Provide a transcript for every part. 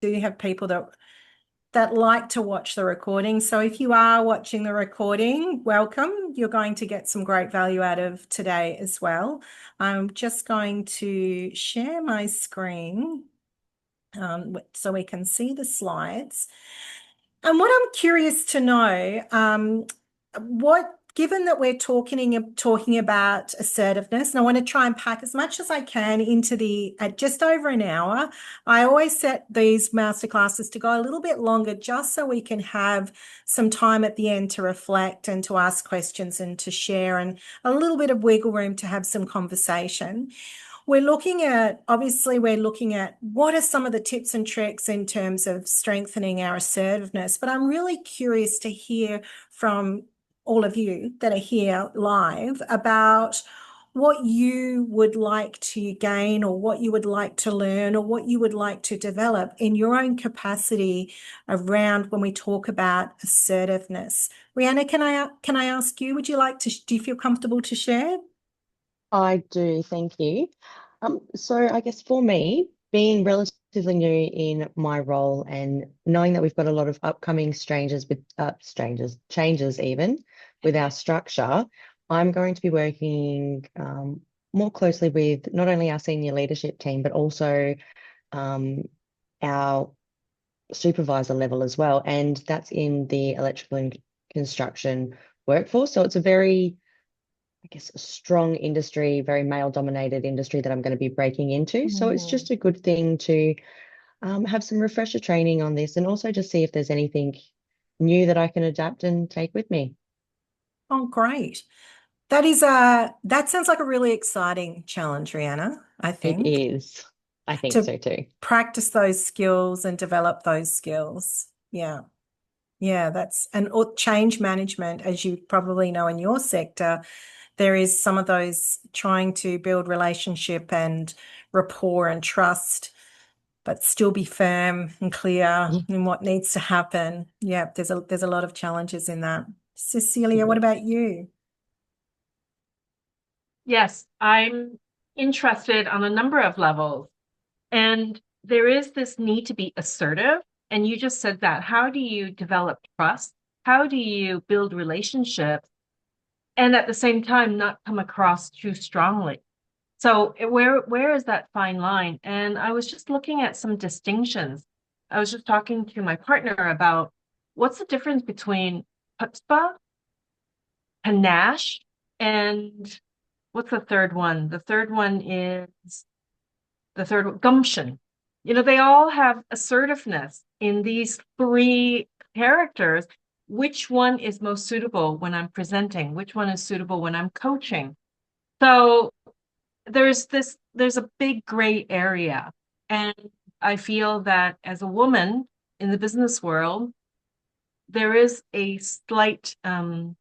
do have people that like to watch the recording. So if you are watching the recording, welcome. You're going to get some great value out of today as well. I'm just going to share my screen so we can see the slides. And what I'm curious to know, given that we're talking about assertiveness, and I want to try and pack as much as I can at just over an hour. I always set these masterclasses to go a little bit longer, just so we can have some time at the end to reflect and to ask questions and to share, and a little bit of wiggle room to have some conversation. Obviously, we're looking at what are some of the tips and tricks in terms of strengthening our assertiveness. But I'm really curious to hear from all of you that are here live about what you would like to gain, or what you would like to learn, or what you would like to develop in your own capacity around when we talk about assertiveness. Rihanna, can I ask you, do you feel comfortable to share? I do, thank you. So I guess for me, being relatively new in my role and knowing that we've got a lot of upcoming changes even with our structure, I'm going to be working more closely with not only our senior leadership team, but also um, our supervisor level as well. And that's in the electrical and construction workforce. So it's a very, I guess, a strong industry, very male dominated industry that I'm going to be breaking into. So it's Mm. just a good thing to have some refresher training on this, and also just see if there's anything new that I can adapt and take with me. Oh, great. That sounds like a really exciting challenge, Rihanna, I It think, is. I think to so too. practice those skills and develop those skills. Yeah. Yeah, or change management, as you probably know in your sector, there is some of those trying to build relationship and rapport and trust, but still be firm and clear Yeah. in what needs to happen. Yeah, there's a lot of challenges in that. Cecilia, what Yeah. about you? Yes, I'm interested on a number of levels. And there is this need to be assertive. And you just said that. How do you develop trust? How do you build relationships? And at the same time, not come across too strongly. So where is that fine line? And I was just looking at some distinctions. I was just talking to my partner about what's the difference between chutzpah, panache, and what's the third one? The third one is gumption. They all have assertiveness in these three characters. Which one is most suitable when I'm presenting? Which one is suitable when I'm coaching? So there's a big gray area. And I feel that as a woman in the business world, there is a slight um,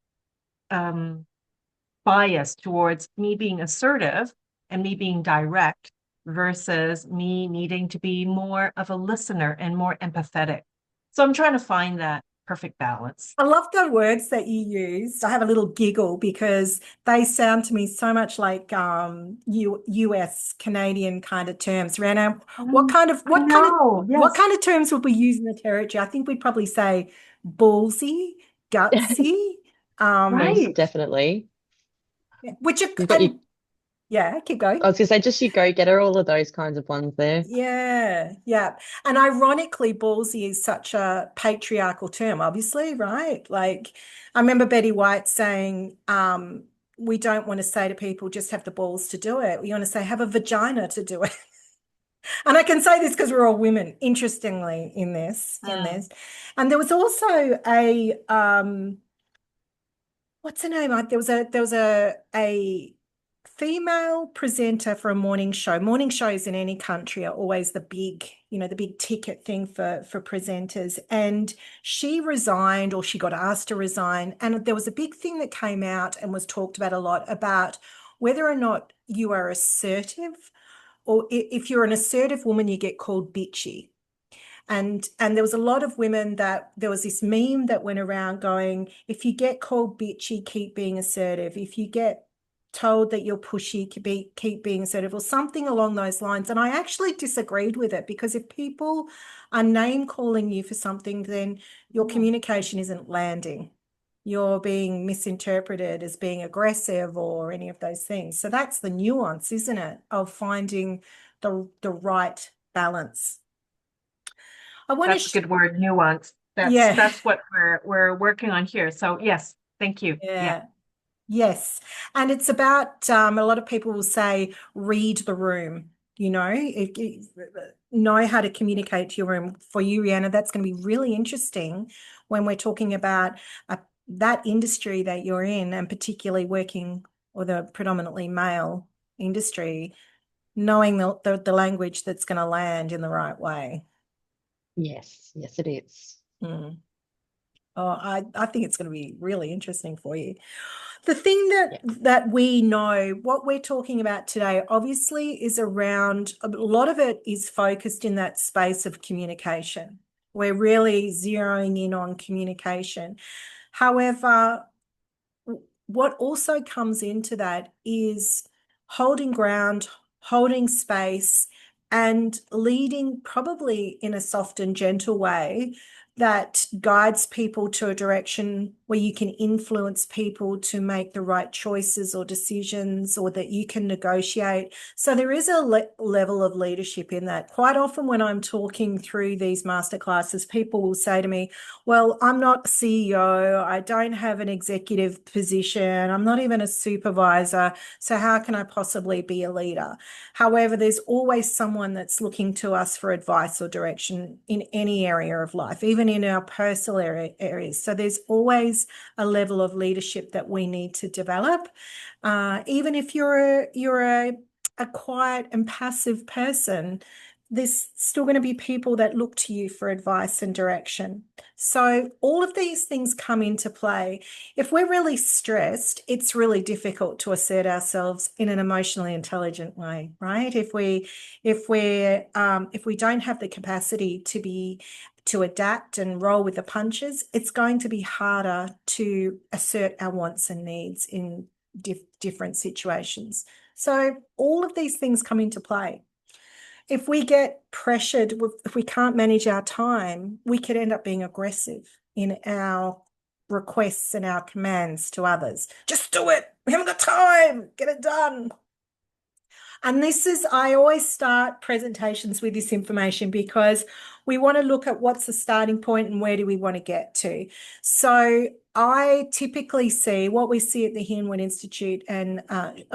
bias towards me being assertive and me being direct versus me needing to be more of a listener and more empathetic. So I'm trying to find that perfect balance. I love the words that you used. I have a little giggle because they sound to me so much like US Canadian kind of terms. Rana, I know, what yes. kind of terms would we use in the territory? I think we'd probably say ballsy, gutsy, Most Right. definitely. which are You've got you. and yeah, keep going. I was gonna say just you go getter, all of those kinds of ones there. Yeah, yeah. And ironically, ballsy is such a patriarchal term, obviously, right? Like, I remember Betty White saying, we don't want to say to people, just have the balls to do it. We want to say, have a vagina to do it. And I can say this because we're all women, interestingly, in Mm. this. And there was also what's her name? There was a female presenter for a morning show. Morning shows in any country are always the big ticket thing for presenters. And she resigned, or she got asked to resign. And there was a big thing that came out and was talked about a lot about whether or not you are assertive, or if you're an assertive woman, you get called bitchy. And there was a lot of women that there was this meme that went around going, if you get called bitchy, keep being assertive. If you get told that you're pushy, keep being assertive, or something along those lines. And I actually disagreed with it, because if people are name calling you for something, then your communication isn't landing. You're being misinterpreted as being aggressive or any of those things. So that's the nuance, isn't it, of finding the right balance. That's a good word, nuance. Yeah. That's what we're working on here. So yes, thank you. Yeah. Yes. And it's about, a lot of people will say, read the room, know how to communicate to your room. For you, Rihanna, that's going to be really interesting when we're talking about that industry that you're in, and particularly working with a predominantly male industry, knowing the language that's going to land in the right way. Yes, it is. Mm. Oh, I think it's going to be really interesting for you. The thing that we know, what we're talking about today, obviously is around, a lot of it is focused in that space of communication. We're really zeroing in on communication. However, what also comes into that is holding ground, holding space, and leading probably in a soft and gentle way that guides people to a direction where you can influence people to make the right choices or decisions, or that you can negotiate. So there is a level of leadership in that. Quite often when I'm talking through these masterclasses, people will say to me, well, I'm not a CEO, I don't have an executive position, I'm not even a supervisor, so how can I possibly be a leader? However, there's always someone that's looking to us for advice or direction in any area of life, even in our personal areas. So there's always a level of leadership that we need to develop. Even if you're a quiet and passive person, there's still going to be people that look to you for advice and direction. So all of these things come into play. If we're really stressed, it's really difficult to assert ourselves in an emotionally intelligent way, right? If we don't have the capacity to adapt and roll with the punches, it's going to be harder to assert our wants and needs in different situations. So all of these things come into play. If we get pressured, if we can't manage our time, we could end up being aggressive in our requests and our commands to others. Just do it. We haven't got time. Get it done. And I always start presentations with this information, because we want to look at what's the starting point and where do we want to get to. So I typically see what we see at the Hinwood Institute, and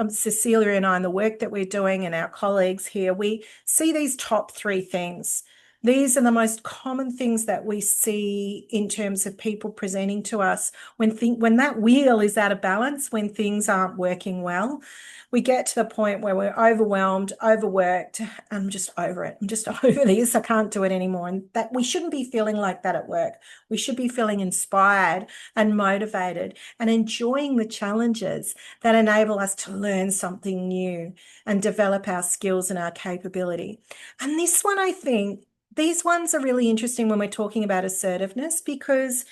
Cecilia and I, and the work that we're doing, and our colleagues here, we see these top three things. These are the most common things that we see in terms of people presenting to us when that wheel is out of balance, when things aren't working well. We get to the point where we're overwhelmed, overworked. I'm just over it. I'm just over this. I can't do it anymore. And that we shouldn't be feeling like that at work. We should be feeling inspired and motivated and enjoying the challenges that enable us to learn something new and develop our skills and our capability. And this one, I think, these ones are really interesting when we're talking about assertiveness, because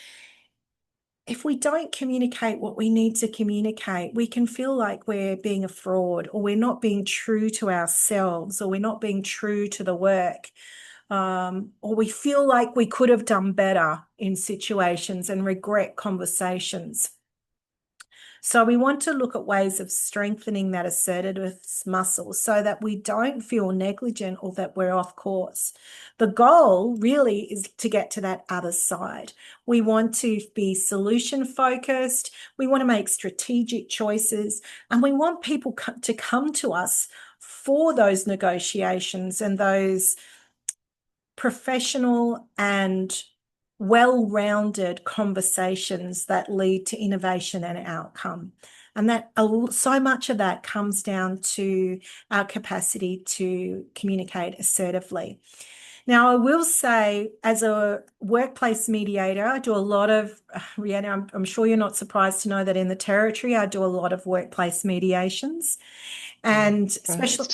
if we don't communicate what we need to communicate, we can feel like we're being a fraud, or we're not being true to ourselves, or we're not being true to the work, or we feel like we could have done better in situations and regret conversations. So we want to look at ways of strengthening that assertiveness muscle so that we don't feel negligent or that we're off course. The goal really is to get to that other side. We want to be solution focused. We want to make strategic choices, and we want people to come to us for those negotiations and those professional and well-rounded conversations that lead to innovation and outcome. And that so much of that comes down to our capacity to communicate assertively. Now, I will say, as a workplace mediator, I do a lot of, Rihanna, I'm sure you're not surprised to know that in the Territory, I do a lot of workplace mediations. And especially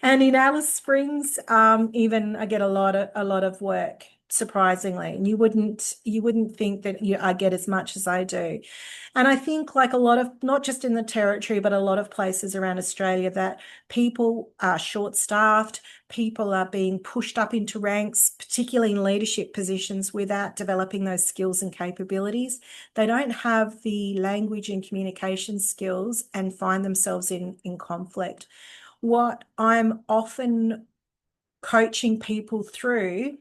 and in Alice Springs, even I get a lot of work surprisingly. And you wouldn't think that I get as much as I do. And I think like a lot of, not just in the Territory, but a lot of places around Australia, that people are short-staffed, people are being pushed up into ranks, particularly in leadership positions, without developing those skills and capabilities. They don't have the language and communication skills and find themselves in conflict. What I'm often coaching people through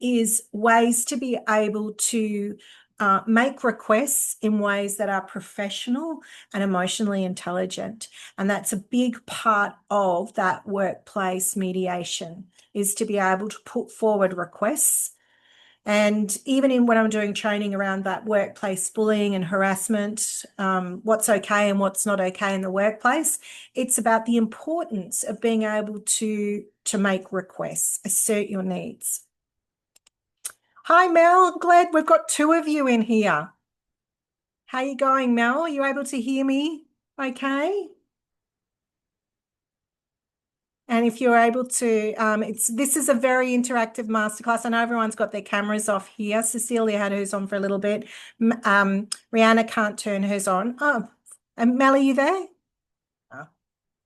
is ways to be able to make requests in ways that are professional and emotionally intelligent. And that's a big part of that workplace mediation, is to be able to put forward requests. And even when I'm doing training around that workplace bullying and harassment, what's okay and what's not okay in the workplace, it's about the importance of being able to make requests, assert your needs. Hi, Mel. Glad we've got two of you in here. How you going, Mel? Are you able to hear me okay? And if you're able to, this is a very interactive masterclass. I know everyone's got their cameras off here. Cecilia had hers on for a little bit. Rihanna can't turn hers on. Oh, and Mel, are you there? Oh.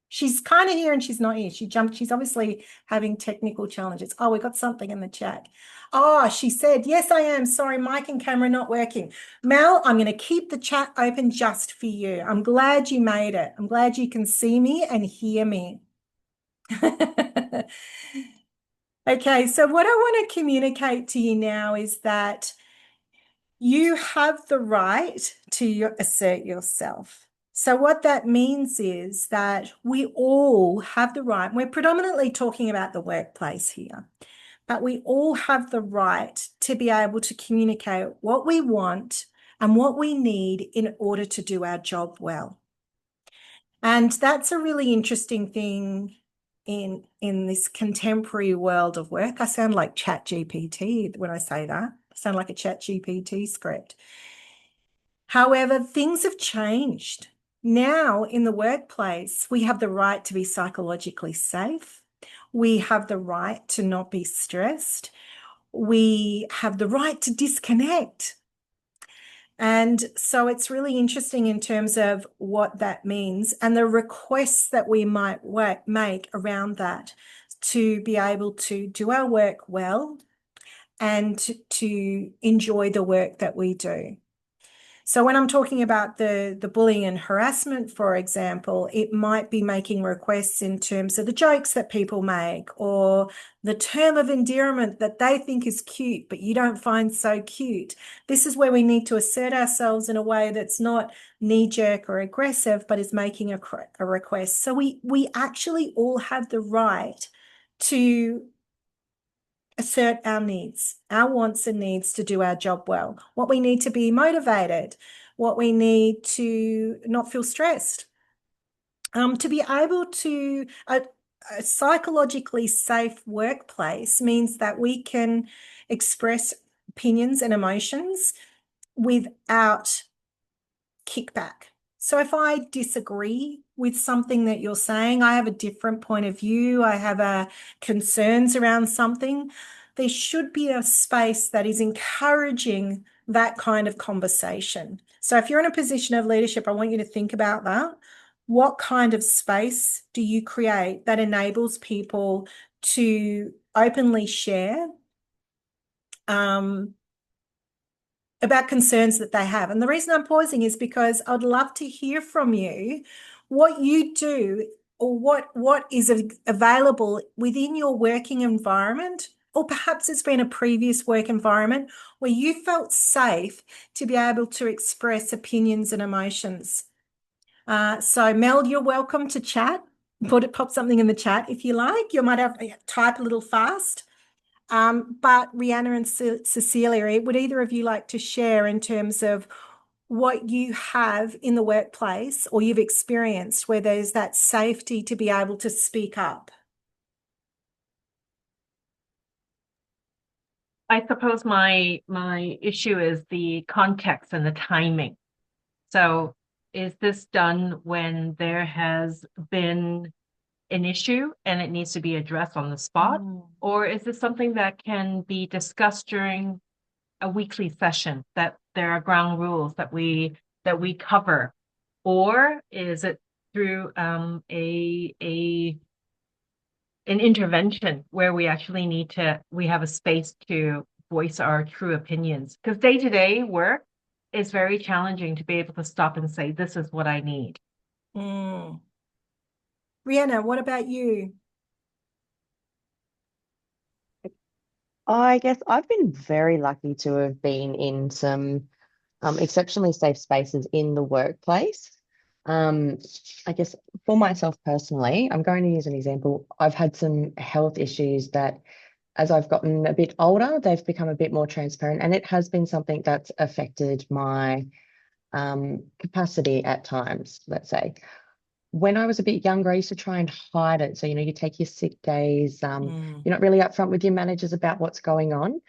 She's kind of here and she's not here. She jumped. She's obviously having technical challenges. Oh, we got something in the chat. Oh, she said, yes, I am. Sorry, mic and camera not working. Mel, I'm going to keep the chat open just for you. I'm glad you made it. I'm glad you can see me and hear me. Okay, so what I want to communicate to you now is that you have the right to assert yourself. So what that means is that we all have the right, we're predominantly talking about the workplace here, but we all have the right to be able to communicate what we want and what we need in order to do our job well. And that's a really interesting thing in this contemporary world of work. I sound like ChatGPT when I say that. I sound like a ChatGPT script. However, things have changed. Now in the workplace, we have the right to be psychologically safe. We have the right to not be stressed. We have the right to disconnect. And so it's really interesting in terms of what that means and the requests that we might make around that, to be able to do our work well and to enjoy the work that we do. So when I'm talking about the bullying and harassment, for example, it might be making requests in terms of the jokes that people make or the term of endearment that they think is cute, but you don't find so cute. This is where we need to assert ourselves in a way that's not knee-jerk or aggressive, but is making a request. So we actually all have the right to assert our needs, our wants and needs to do our job well, what we need to be motivated, what we need to not feel stressed. To be able to, a psychologically safe workplace means that we can express opinions and emotions without kickback. So if I disagree with something that you're saying, I have a different point of view, I have concerns around something, there should be a space that is encouraging that kind of conversation. So if you're in a position of leadership, I want you to think about that. What kind of space do you create that enables people to openly share about concerns that they have? And the reason I'm pausing is because I'd love to hear from you what you do or what is available within your working environment, or perhaps it's been a previous work environment where you felt safe to be able to express opinions and emotions. So Mel, you're welcome to chat. Pop something in the chat if you like. You might have to type a little fast. But Rihanna and Cecilia, would either of you like to share in terms of what you have in the workplace or you've experienced where there's that safety to be able to speak up? I suppose my issue is the context and the timing. So is this done when there has been an issue and it needs to be addressed on the spot? Or is this something that can be discussed during a weekly session, that there are ground rules that we cover? Or is it through an intervention where we actually we have a space to voice our true opinions? Because day-to-day work is very challenging to be able to stop and say, this is what I need. Mm. Rhianna, what about you? I guess I've been very lucky to have been in some exceptionally safe spaces in the workplace. I guess for myself personally, I'm going to use an example. I've had some health issues that, as I've gotten a bit older, they've become a bit more transparent, and it has been something that's affected my capacity at times, let's say. When I was a bit younger, I used to try and hide it. So, you take your sick days. You're not really upfront with your managers about what's going on.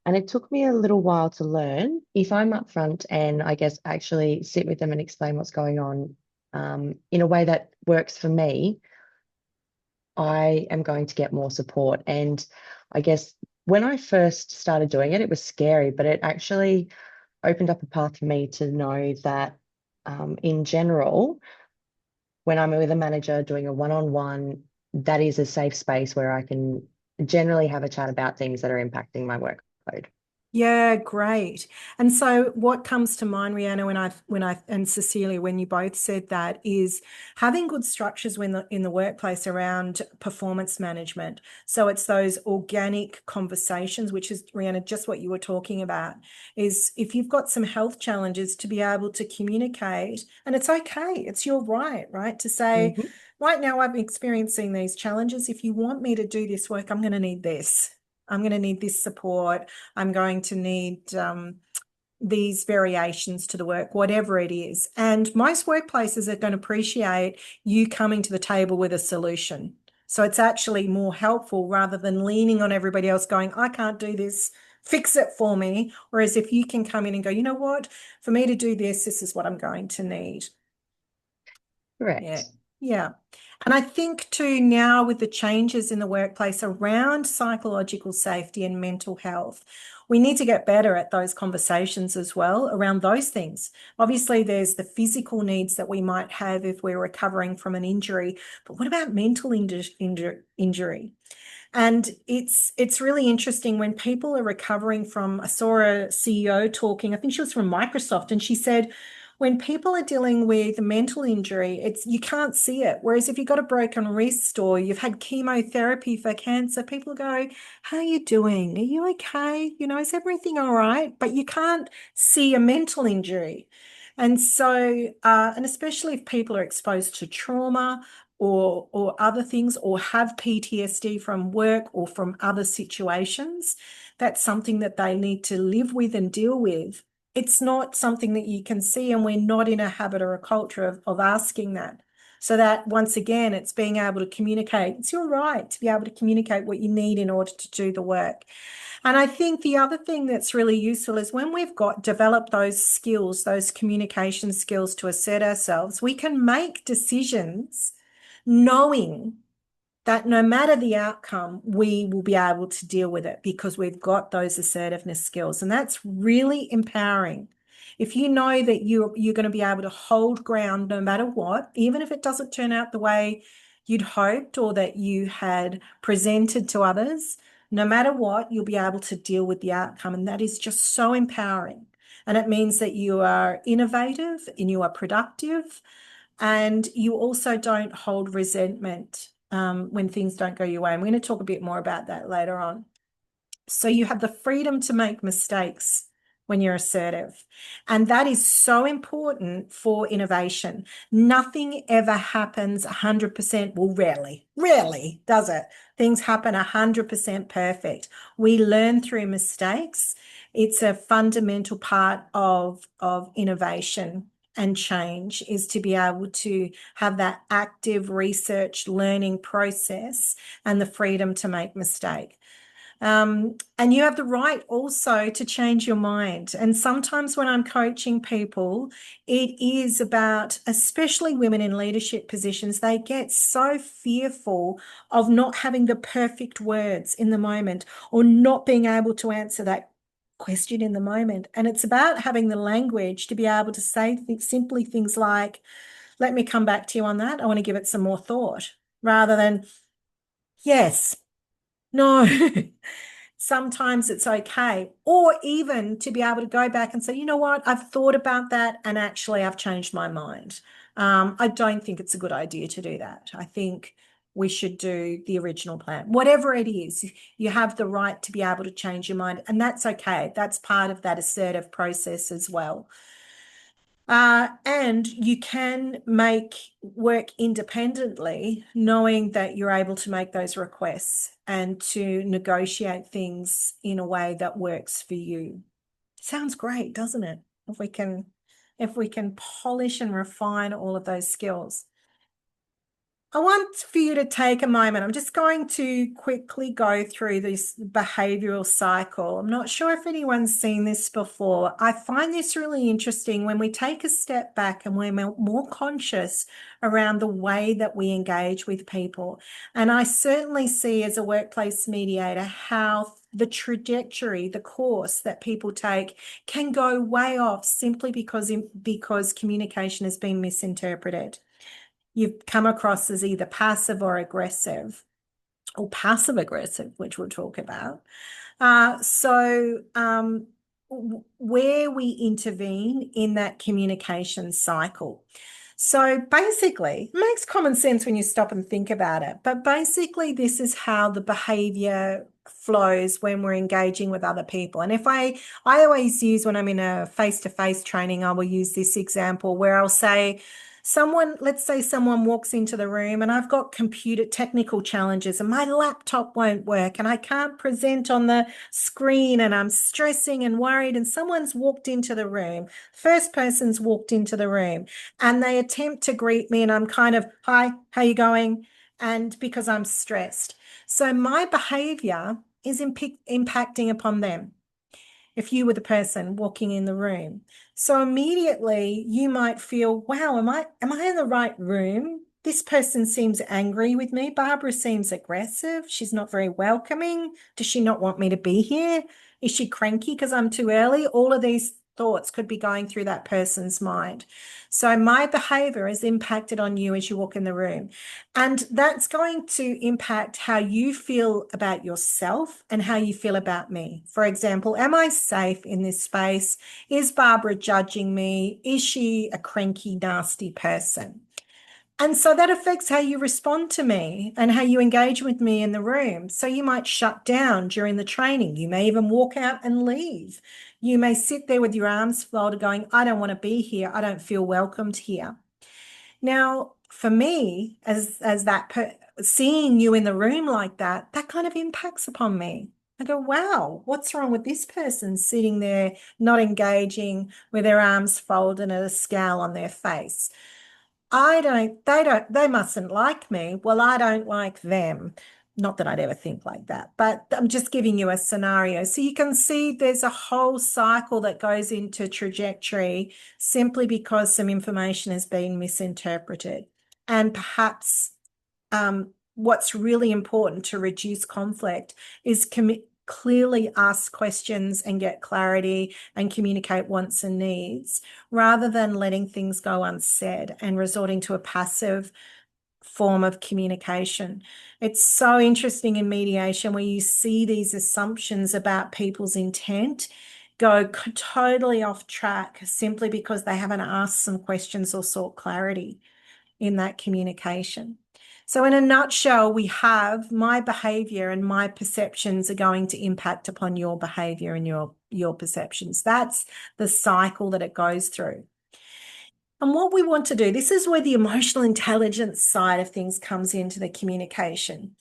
And it took me a little while to learn, if I'm upfront and I guess actually sit with them and explain what's going on in a way that works for me, I am going to get more support. And I guess when I first started doing it, it was scary, but it actually opened up a path for me to know that in general, when I'm with a manager doing a one-on-one, that is a safe space where I can generally have a chat about things that are impacting my workload. Yeah, great. And so what comes to mind, Rhianna, when I and Cecilia, when you both said that, is having good structures in the workplace around performance management. So it's those organic conversations, which is, Rhianna, just what you were talking about, is if you've got some health challenges, to be able to communicate, and it's okay, it's your right, to say, Mhm. right now I'm experiencing these challenges. If you want me to do this work, I'm going to need this. I'm going to need this support. I'm going to need these variations to the work, whatever it is. And most workplaces are going to appreciate you coming to the table with a solution. So it's actually more helpful rather than leaning on everybody else going, I can't do this, fix it for me. Whereas if you can come in and go, you know what, for me to do this, this is what I'm going to need. Yeah. Correct. Yeah. And I think too now with the changes in the workplace around psychological safety and mental health, we need to get better at those conversations as well around those things. Obviously, there's the physical needs that we might have if we're recovering from an injury, but what about mental injury? And it's really interesting when people are recovering from, I saw a CEO talking, I think she was from Microsoft, and she said, when people are dealing with mental injury, it's you can't see it. Whereas if you've got a broken wrist or you've had chemotherapy for cancer, people go, how are you doing? Are you okay? Is everything all right? But you can't see a mental injury. And so, and especially if people are exposed to trauma or other things or have PTSD from work or from other situations, that's something that they need to live with and deal with. It's not something that you can see, and we're not in a habit or a culture of asking that. So that once again, it's being able to communicate. It's your right to be able to communicate what you need in order to do the work. And I think the other thing that's really useful is when we've got developed those skills, those communication skills to assert ourselves, we can make decisions knowing that no matter the outcome, we will be able to deal with it because we've got those assertiveness skills. And that's really empowering. If you know that you're going to be able to hold ground no matter what, even if it doesn't turn out the way you'd hoped or that you had presented to others, no matter what, you'll be able to deal with the outcome. And that is just so empowering. And it means that you are innovative and you are productive and you also don't hold resentment when things don't go your way. I'm going to talk a bit more about that later on. So you have the freedom to make mistakes when you're assertive. And that is so important for innovation. Nothing ever happens 100%. Well, rarely does it. Things happen 100% perfect. We learn through mistakes. It's a fundamental part of innovation and change, is to be able to have that active research learning process and the freedom to make mistakes. And you have the right also to change your mind. And sometimes when I'm coaching people, it is about, especially women in leadership positions, they get so fearful of not having the perfect words in the moment or not being able to answer that question in the moment. And it's about having the language to be able to say simply things like, let me come back to you on that. I want to give it some more thought, rather than, yes, no. Sometimes it's okay. Or even to be able to go back and say, you know what, I've thought about that and actually I've changed my mind. I don't think it's a good idea to do that. I think we should do the original plan. Whatever it is, you have the right to be able to change your mind, and that's okay. That's part of that assertive process as well. And you can work independently, knowing that you're able to make those requests and to negotiate things in a way that works for you. Sounds great, doesn't it? If we can polish and refine all of those skills. I want for you to take a moment. I'm just going to quickly go through this behavioral cycle. I'm not sure if anyone's seen this before. I find this really interesting when we take a step back and we're more conscious around the way that we engage with people. And I certainly see as a workplace mediator how the trajectory, the course that people take can go way off simply because communication has been misinterpreted. You've come across as either passive or aggressive, or passive aggressive, which we'll talk about. Where we intervene in that communication cycle. So basically, it makes common sense when you stop and think about it. But basically, this is how the behavior flows when we're engaging with other people. And I always use, when I'm in a face-to-face training, I will use this example where I'll say, let's say someone walks into the room and I've got computer technical challenges and my laptop won't work and I can't present on the screen and I'm stressing and worried, and someone's walked into the room, first person's walked into the room, and they attempt to greet me and I'm kind of, hi, how you going? And because I'm stressed. So my behavior is impacting upon them. If you were the person walking in the room. So immediately you might feel, wow, am I in the right room? This person seems angry with me. Barbara seems aggressive. She's not very welcoming. Does she not want me to be here? Is she cranky because I'm too early? All of these thoughts could be going through that person's mind. So my behavior is impacted on you as you walk in the room. And that's going to impact how you feel about yourself and how you feel about me. For example, am I safe in this space? Is Barbara judging me? Is she a cranky, nasty person? And so that affects how you respond to me and how you engage with me in the room. So you might shut down during the training. You may even walk out and leave. You may sit there with your arms folded going, I don't want to be here. I don't feel welcomed here. Now, for me, seeing you in the room like that kind of impacts upon me. I go, wow, what's wrong with this person sitting there, not engaging, with their arms folded and a scowl on their face? They mustn't like me. Well, I don't like them. Not that I'd ever think like that, but I'm just giving you a scenario. So you can see there's a whole cycle that goes into trajectory simply because some information has been misinterpreted. And perhaps what's really important to reduce conflict is clearly ask questions and get clarity and communicate wants and needs, rather than letting things go unsaid and resorting to a passive form of communication. It's so interesting in mediation where you see these assumptions about people's intent go totally off track simply because they haven't asked some questions or sought clarity in that communication. So in a nutshell, we have my behavior and my perceptions are going to impact upon your behavior and your perceptions. That's the cycle that it goes through. And what we want to do, this is where the emotional intelligence side of things comes into the communication.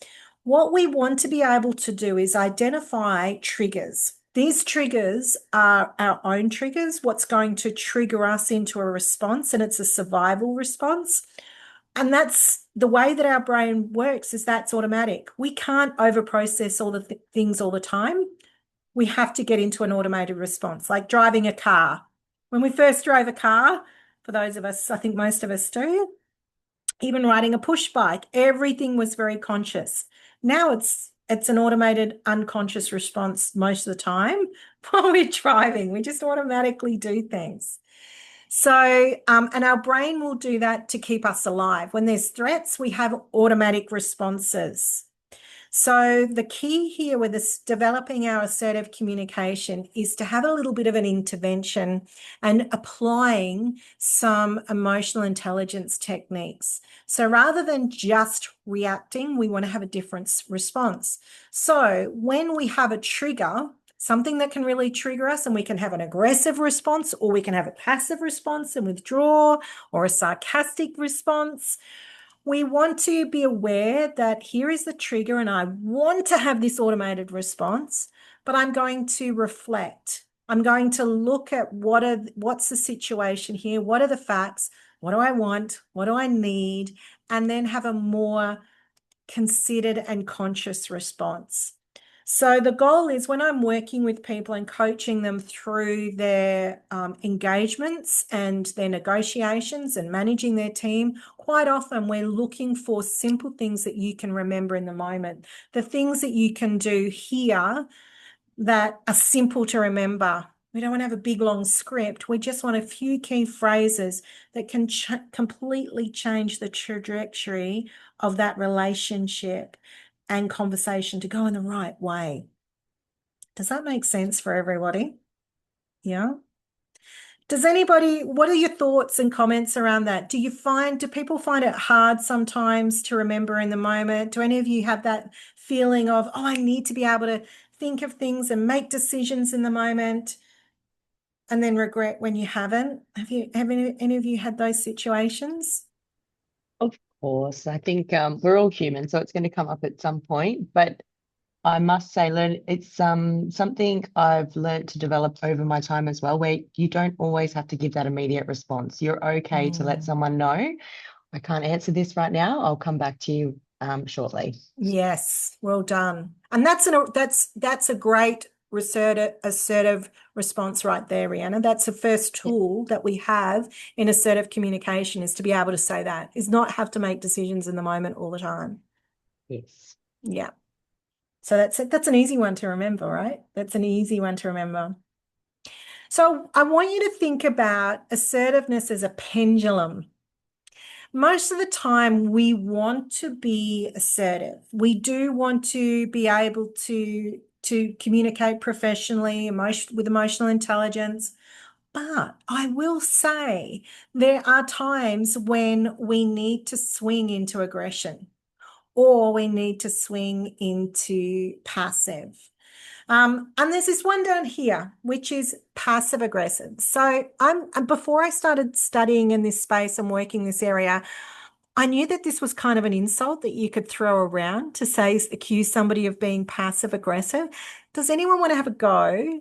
What we want to be able to do is identify triggers. These triggers are our own triggers, what's going to trigger us into a response, and it's a survival response. And that's the way that our brain works, is that's automatic. We can't overprocess all the things all the time. We have to get into an automated response, like driving a car. When we first drove a car, for those of us, I think most of us do, even riding a push bike, everything was very conscious. Now it's an automated unconscious response most of the time while we're driving. We just automatically do things. So, and our brain will do that to keep us alive. When there's threats, we have automatic responses. So the key here with this developing our assertive communication is to have a little bit of an intervention and applying some emotional intelligence techniques. So rather than just reacting, we want to have a different response. So when we have a trigger, something that can really trigger us, and we can have an aggressive response, or we can have a passive response and withdraw, or a sarcastic response. We want to be aware that here is the trigger and I want to have this automated response, but I'm going to reflect. I'm going to look at what's the situation here? What are the facts? What do I want? What do I need? And then have a more considered and conscious response. So the goal is, when I'm working with people and coaching them through their engagements and their negotiations and managing their team, quite often we're looking for simple things that you can remember in the moment, the things that you can do here that are simple to remember. We don't want to have a big long script. We just want a few key phrases that can completely change the trajectory of that relationship and conversation to go in the right way. Does that make sense for everybody? Yeah. What are your thoughts and comments around that? Do people find it hard sometimes to remember in the moment? Do any of you have that feeling of, oh, I need to be able to think of things and make decisions in the moment and then regret when you haven't? Have any of you had those situations? Of course, I think we're all human, so it's going to come up at some point. But I must say, it's something I've learned to develop over my time as well, where you don't always have to give that immediate response. You're okay to let someone know, I can't answer this right now. I'll come back to you shortly. Yes, well done. And that's a great assertive response right there, Rihanna. That's the first tool that we have in assertive communication, is to be able to say that, is not have to make decisions in the moment all the time. Yes. Yeah. So that's an easy one to remember, right? That's an easy one to remember. So I want you to think about assertiveness as a pendulum. Most of the time, we want to be assertive. We do want to be able to communicate professionally, with emotional intelligence. But I will say there are times when we need to swing into aggression, or we need to swing into passive. And there's this one down here, which is passive aggressive. So before I started studying in this space and working this area, I knew that this was kind of an insult that you could throw around to accuse somebody of being passive aggressive. Does anyone want to have a go?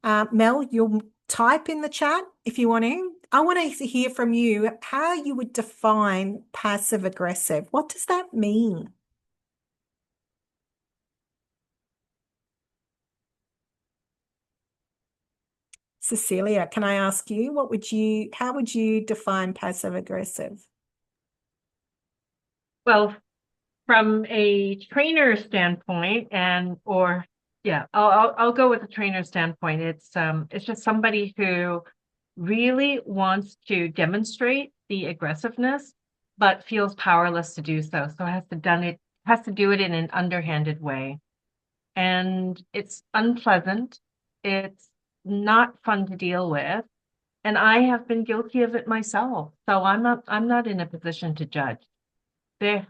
Mel, you'll type in the chat if you want to. I want to hear from you how you would define passive aggressive. What does that mean? Cecilia, can I ask you, how would you define passive aggressive? Well, from a trainer standpoint, I'll go with the trainer standpoint. It's just somebody who really wants to demonstrate the aggressiveness, but feels powerless to do so. So has to do it in an underhanded way. And it's unpleasant. It's not fun to deal with. And I have been guilty of it myself. So I'm not in a position to judge. There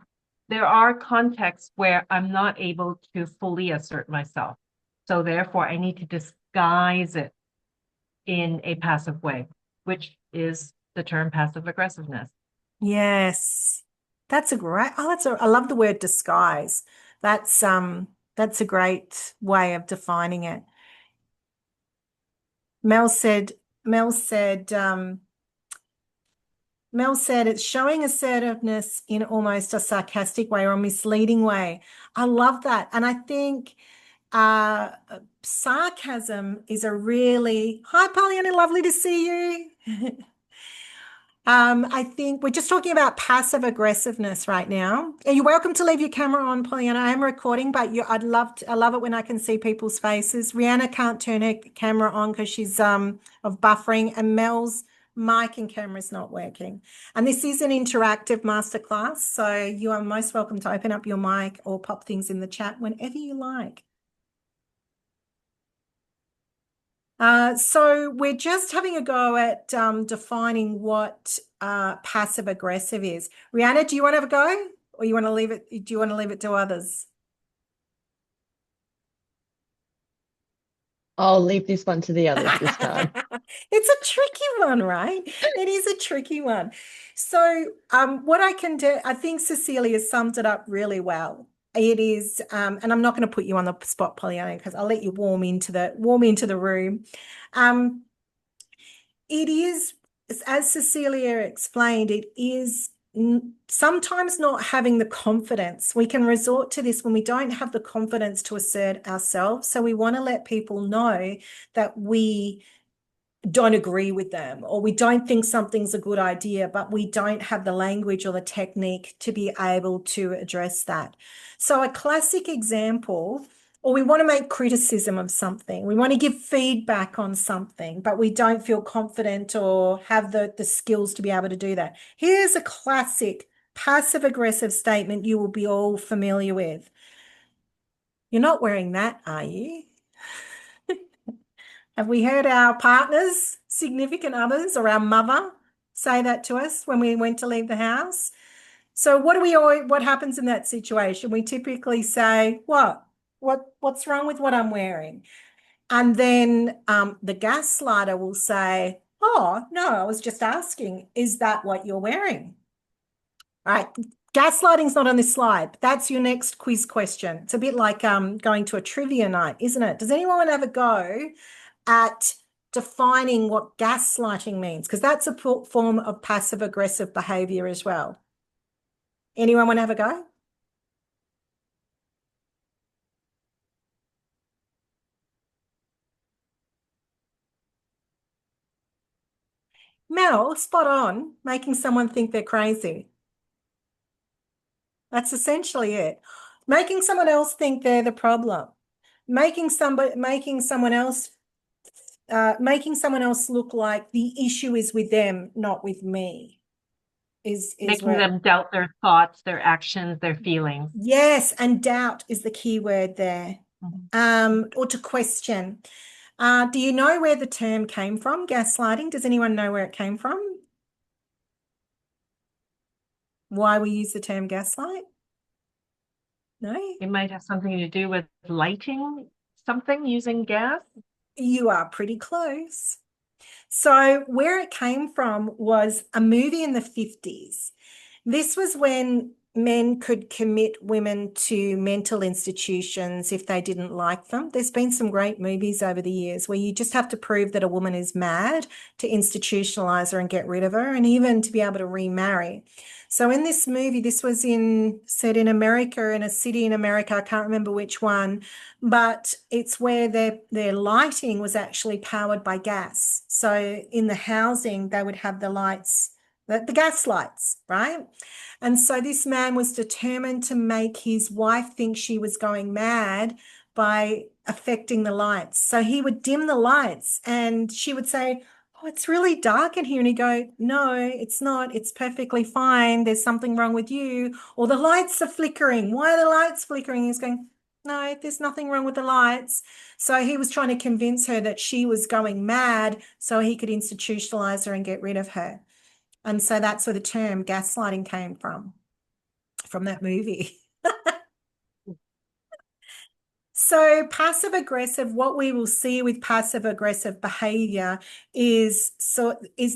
are contexts where I'm not able to fully assert myself. So therefore I need to disguise it in a passive way, which is the term passive aggressiveness. Yes. I love the word disguise. That's a great way of defining it. Mel said Mel said it's showing assertiveness in almost a sarcastic way or a misleading way. I love that. And I think uh, sarcasm is a really, hi, Pollyanna, lovely to see you. I think we're just talking about passive aggressiveness right now. You're welcome to leave your camera on, Pollyanna. I am recording, but I love it when I can see people's faces. Rihanna can't turn her camera on because she's of buffering, and Mel's mic and camera is not working. And this is an interactive masterclass, so you are most welcome to open up your mic or pop things in the chat whenever you like. So we're just having a go at defining what passive aggressive is. Rihanna, do you want to have a go, or you want to leave it? Do you want to leave it to others? I'll leave this one to the others this time. It's a tricky one, right? It is a tricky one. So what I can do, I think Cecilia summed it up really well. It is, and I'm not going to put you on the spot, Pollyanna, because I'll let you warm into the room. It is, as Cecilia explained, it is sometimes not having the confidence. We can resort to this when we don't have the confidence to assert ourselves. So we want to let people know that we don't agree with them, or we don't think something's a good idea, but we don't have the language or the technique to be able to address that. So a classic example, or we want to make criticism of something, we want to give feedback on something, but we don't feel confident or have the skills to be able to do that. Here's a classic passive aggressive statement you will be all familiar with. You're not wearing that, are you? Have we heard our partners, significant others, or our mother say that to us when we went to leave the house? So what happens in that situation? We typically say, what's wrong with what I'm wearing? And then the gaslighter will say, oh, no, I was just asking, is that what you're wearing? All right. Gaslighting's not on this slide. That's your next quiz question. It's a bit like going to a trivia night, isn't it? Does anyone want to have a go at defining what gaslighting means? Because that's a form of passive aggressive behavior as well. Anyone want to have a go? Mel, spot on, making someone think they're crazy. That's essentially it. Making someone else think they're the problem. Making someone else look like the issue is with them, not with me. Is Making where, them doubt their thoughts, their actions, their feelings. yes, and doubt is the key word there. Or to question. Do you know where the term came from, gaslighting? Does anyone know where it came from? Why we use the term gaslight? No? It might have something to do with lighting something using gas. You are pretty close. So where it came from was a movie in the 50s. This was when men could commit women to mental institutions if they didn't like them. There's been some great movies over the years where you just have to prove that a woman is mad to institutionalize her and get rid of her, and even to be able to remarry. So in this movie, this was set in America, in a city in America, I can't remember which one, but it's where their lighting was actually powered by gas. So in the housing, they would have the lights, the gas lights, right? And so this man was determined to make his wife think she was going mad by affecting the lights. So he would dim the lights and she would say, oh, it's really dark in here. And he'd go, no, it's not. It's perfectly fine. There's something wrong with you. Or the lights are flickering. Why are the lights flickering? He's going, no, there's nothing wrong with the lights. So he was trying to convince her that she was going mad so he could institutionalize her and get rid of her. And so that's where the term gaslighting came from that movie. So passive aggressive, what we will see with passive aggressive behavior is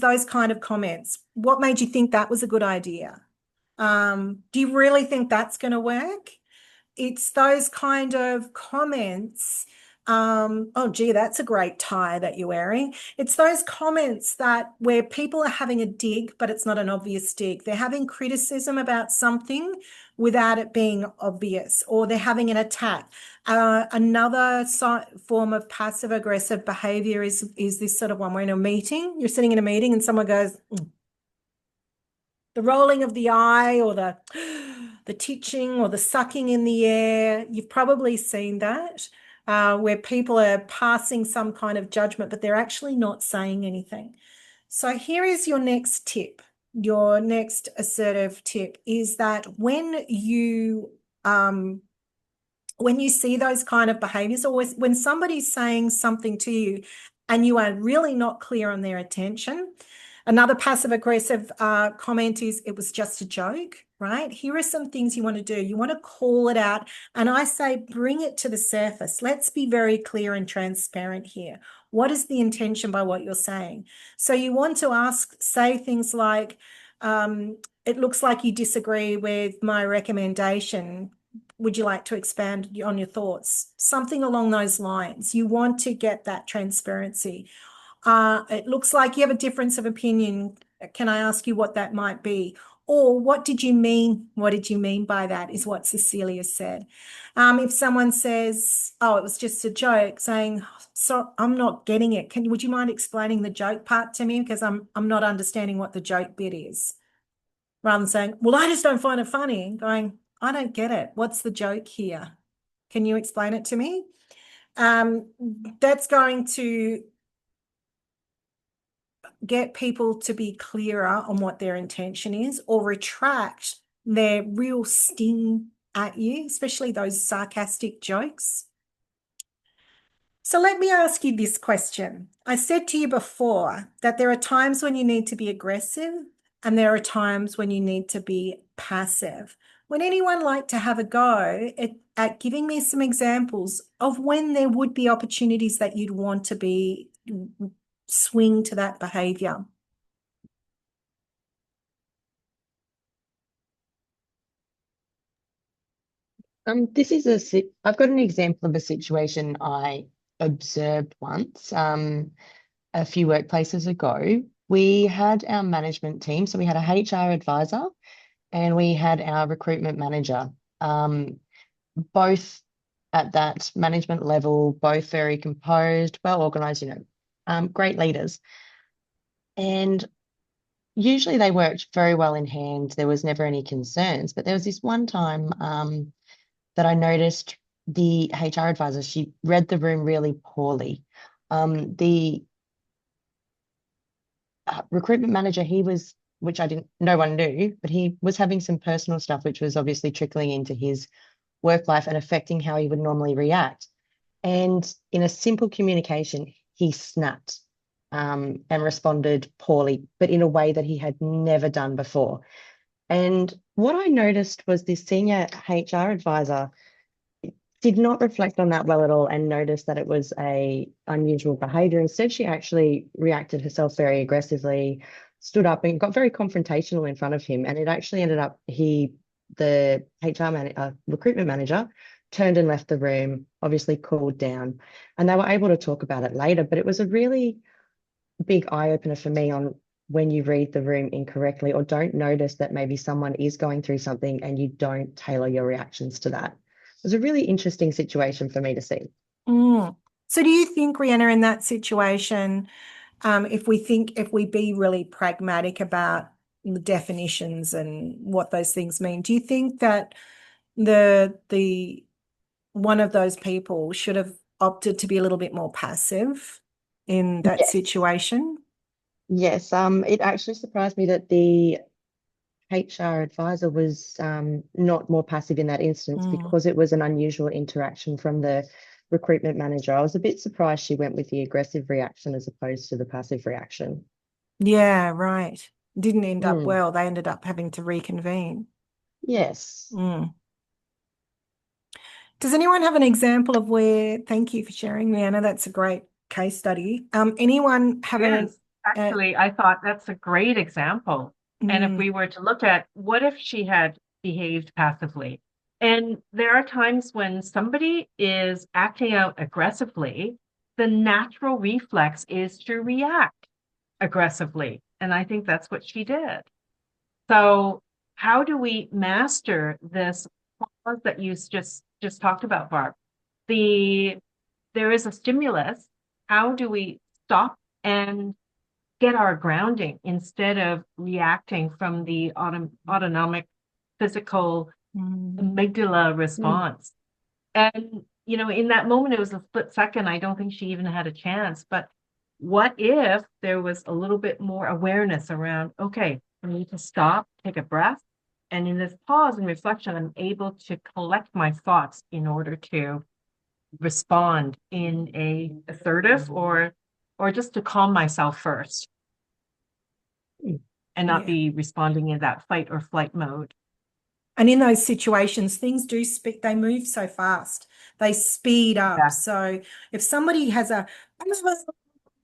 those kind of comments. What made you think that was a good idea? Do you really think that's going to work? It's those kind of comments Oh, gee, that's a great tie that you're wearing. It's those comments that where people are having a dig, but it's not an obvious dig. They're having criticism about something without it being obvious, or they're having an attack. Another form of passive aggressive behavior is this sort of one. We're in a meeting, you're sitting in a meeting and someone goes, the rolling of the eye or the titching or the sucking in the air. You've probably seen that where people are passing some kind of judgment, but they're actually not saying anything. So here is your next tip. Your next assertive tip is that when you see those kind of behaviors, or when somebody's saying something to you and you are really not clear on their intention. Another passive aggressive comment is, it was just a joke, right? Here are some things you want to do. You want to call it out. And I say, bring it to the surface. Let's be very clear and transparent here. What is the intention by what you're saying? So you want to say things like, it looks like you disagree with my recommendation. Would you like to expand on your thoughts? Something along those lines. You want to get that transparency. It looks like you have a difference of opinion. Can I ask you what that might be? Or what did you mean? What did you mean by that is what Cecilia said. If someone says, oh, it was just a joke, saying, so I'm not getting it. Would you mind explaining the joke part to me? Because I'm not understanding what the joke bit is. Rather than saying, well, I just don't find it funny. Going, I don't get it. What's the joke here? Can you explain it to me? That's going to get people to be clearer on what their intention is, or retract their real sting at you, especially those sarcastic jokes. So let me ask you this question. I said to you before that there are times when you need to be aggressive and there are times when you need to be passive. Would anyone like to have a go at giving me some examples of when there would be opportunities that you'd want to be swing to that behavior? I've got an example of a situation I observed once, a few workplaces ago. We had our management team, so we had a HR advisor and we had our recruitment manager, both at that management level, both very composed, well organized, great leaders. And usually they worked very well in hand. There was never any concerns, but there was this one time that I noticed the HR advisor, she read the room really poorly. The recruitment manager, which no one knew, but he was having some personal stuff, which was obviously trickling into his work life and affecting how he would normally react. And in a simple communication, he snapped and responded poorly, but in a way that he had never done before. And what I noticed was this senior HR advisor did not reflect on that well at all and noticed that it was a unusual behavior. Instead, she actually reacted herself very aggressively, stood up and got very confrontational in front of him. And it actually ended up the recruitment manager turned and left the room, obviously cooled down, and they were able to talk about it later. But it was a really big eye opener for me on when you read the room incorrectly or don't notice that maybe someone is going through something and you don't tailor your reactions to that. It was a really interesting situation for me to see. So do you think, Rhianna, in that situation, if we be really pragmatic about the definitions and what those things mean, do you think that the one of those people should have opted to be a little bit more passive in that situation? Yes, it actually surprised me that the HR advisor was not more passive in that instance because it was an unusual interaction from the recruitment manager. I was a bit surprised she went with the aggressive reaction as opposed to the passive reaction. Yeah, right. Didn't end up well. They ended up having to reconvene. Yes. Does anyone have an example of where, thank you for sharing, Rhianna, that's a great case study. Anyone have Actually, I thought that's a great example. And if we were to look at what if she had behaved passively And there are times when somebody is acting out aggressively, the natural reflex is to react aggressively. And I think that's what she did. So how do we master this pause that you just talked about, Barb? There is a stimulus. How do we stop and get our grounding instead of reacting from the autonomic physical amygdala response? And, in that moment, it was a split second. I don't think she even had a chance. But what if there was a little bit more awareness around, okay, I need to stop, take a breath. And in this pause and reflection, I'm able to collect my thoughts in order to respond in a assertive or just to calm myself first and not be responding in that fight or flight mode. And in those situations, things do speak, they move so fast, they speed up. Yeah. So if somebody has a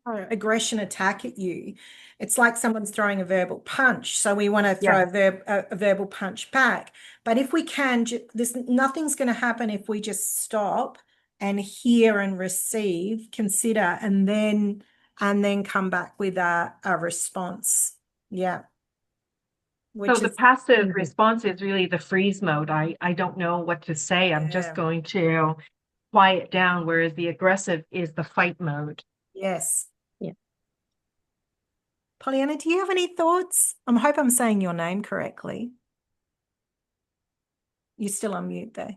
aggression attack at you, it's like someone's throwing a verbal punch. So we want to throw a verbal punch back. But if we can, nothing's going to happen if we just stop and hear and receive, consider, and then come back with a response. Yeah. So the passive response is really the freeze mode. I don't know what to say. I'm just going to quiet down, whereas the aggressive is the fight mode. Yes. Yeah. Pollyanna, do you have any thoughts? I hope I'm saying your name correctly. You're still on mute though.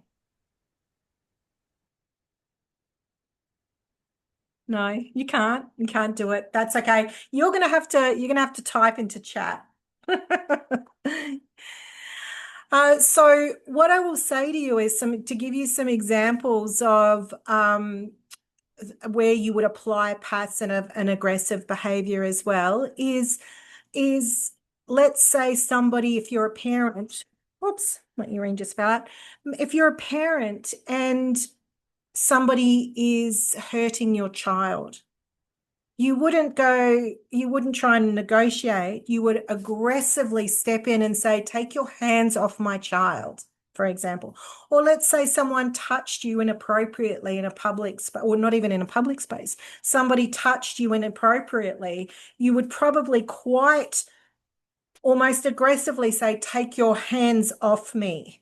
No, you can't. You can't do it. That's okay. You're gonna have to type into chat. So what I will say to you is to give you some examples of where you would apply passive and aggressive behavior as well is let's say somebody, if you're a parent, whoops, my earring just fell out. If you're a parent and somebody is hurting your child, you wouldn't try and negotiate. You would aggressively step in and say, take your hands off my child, for example. Or let's say someone touched you inappropriately in a public space, or not even in a public space. Somebody touched you inappropriately. You would probably quite almost aggressively say, take your hands off me.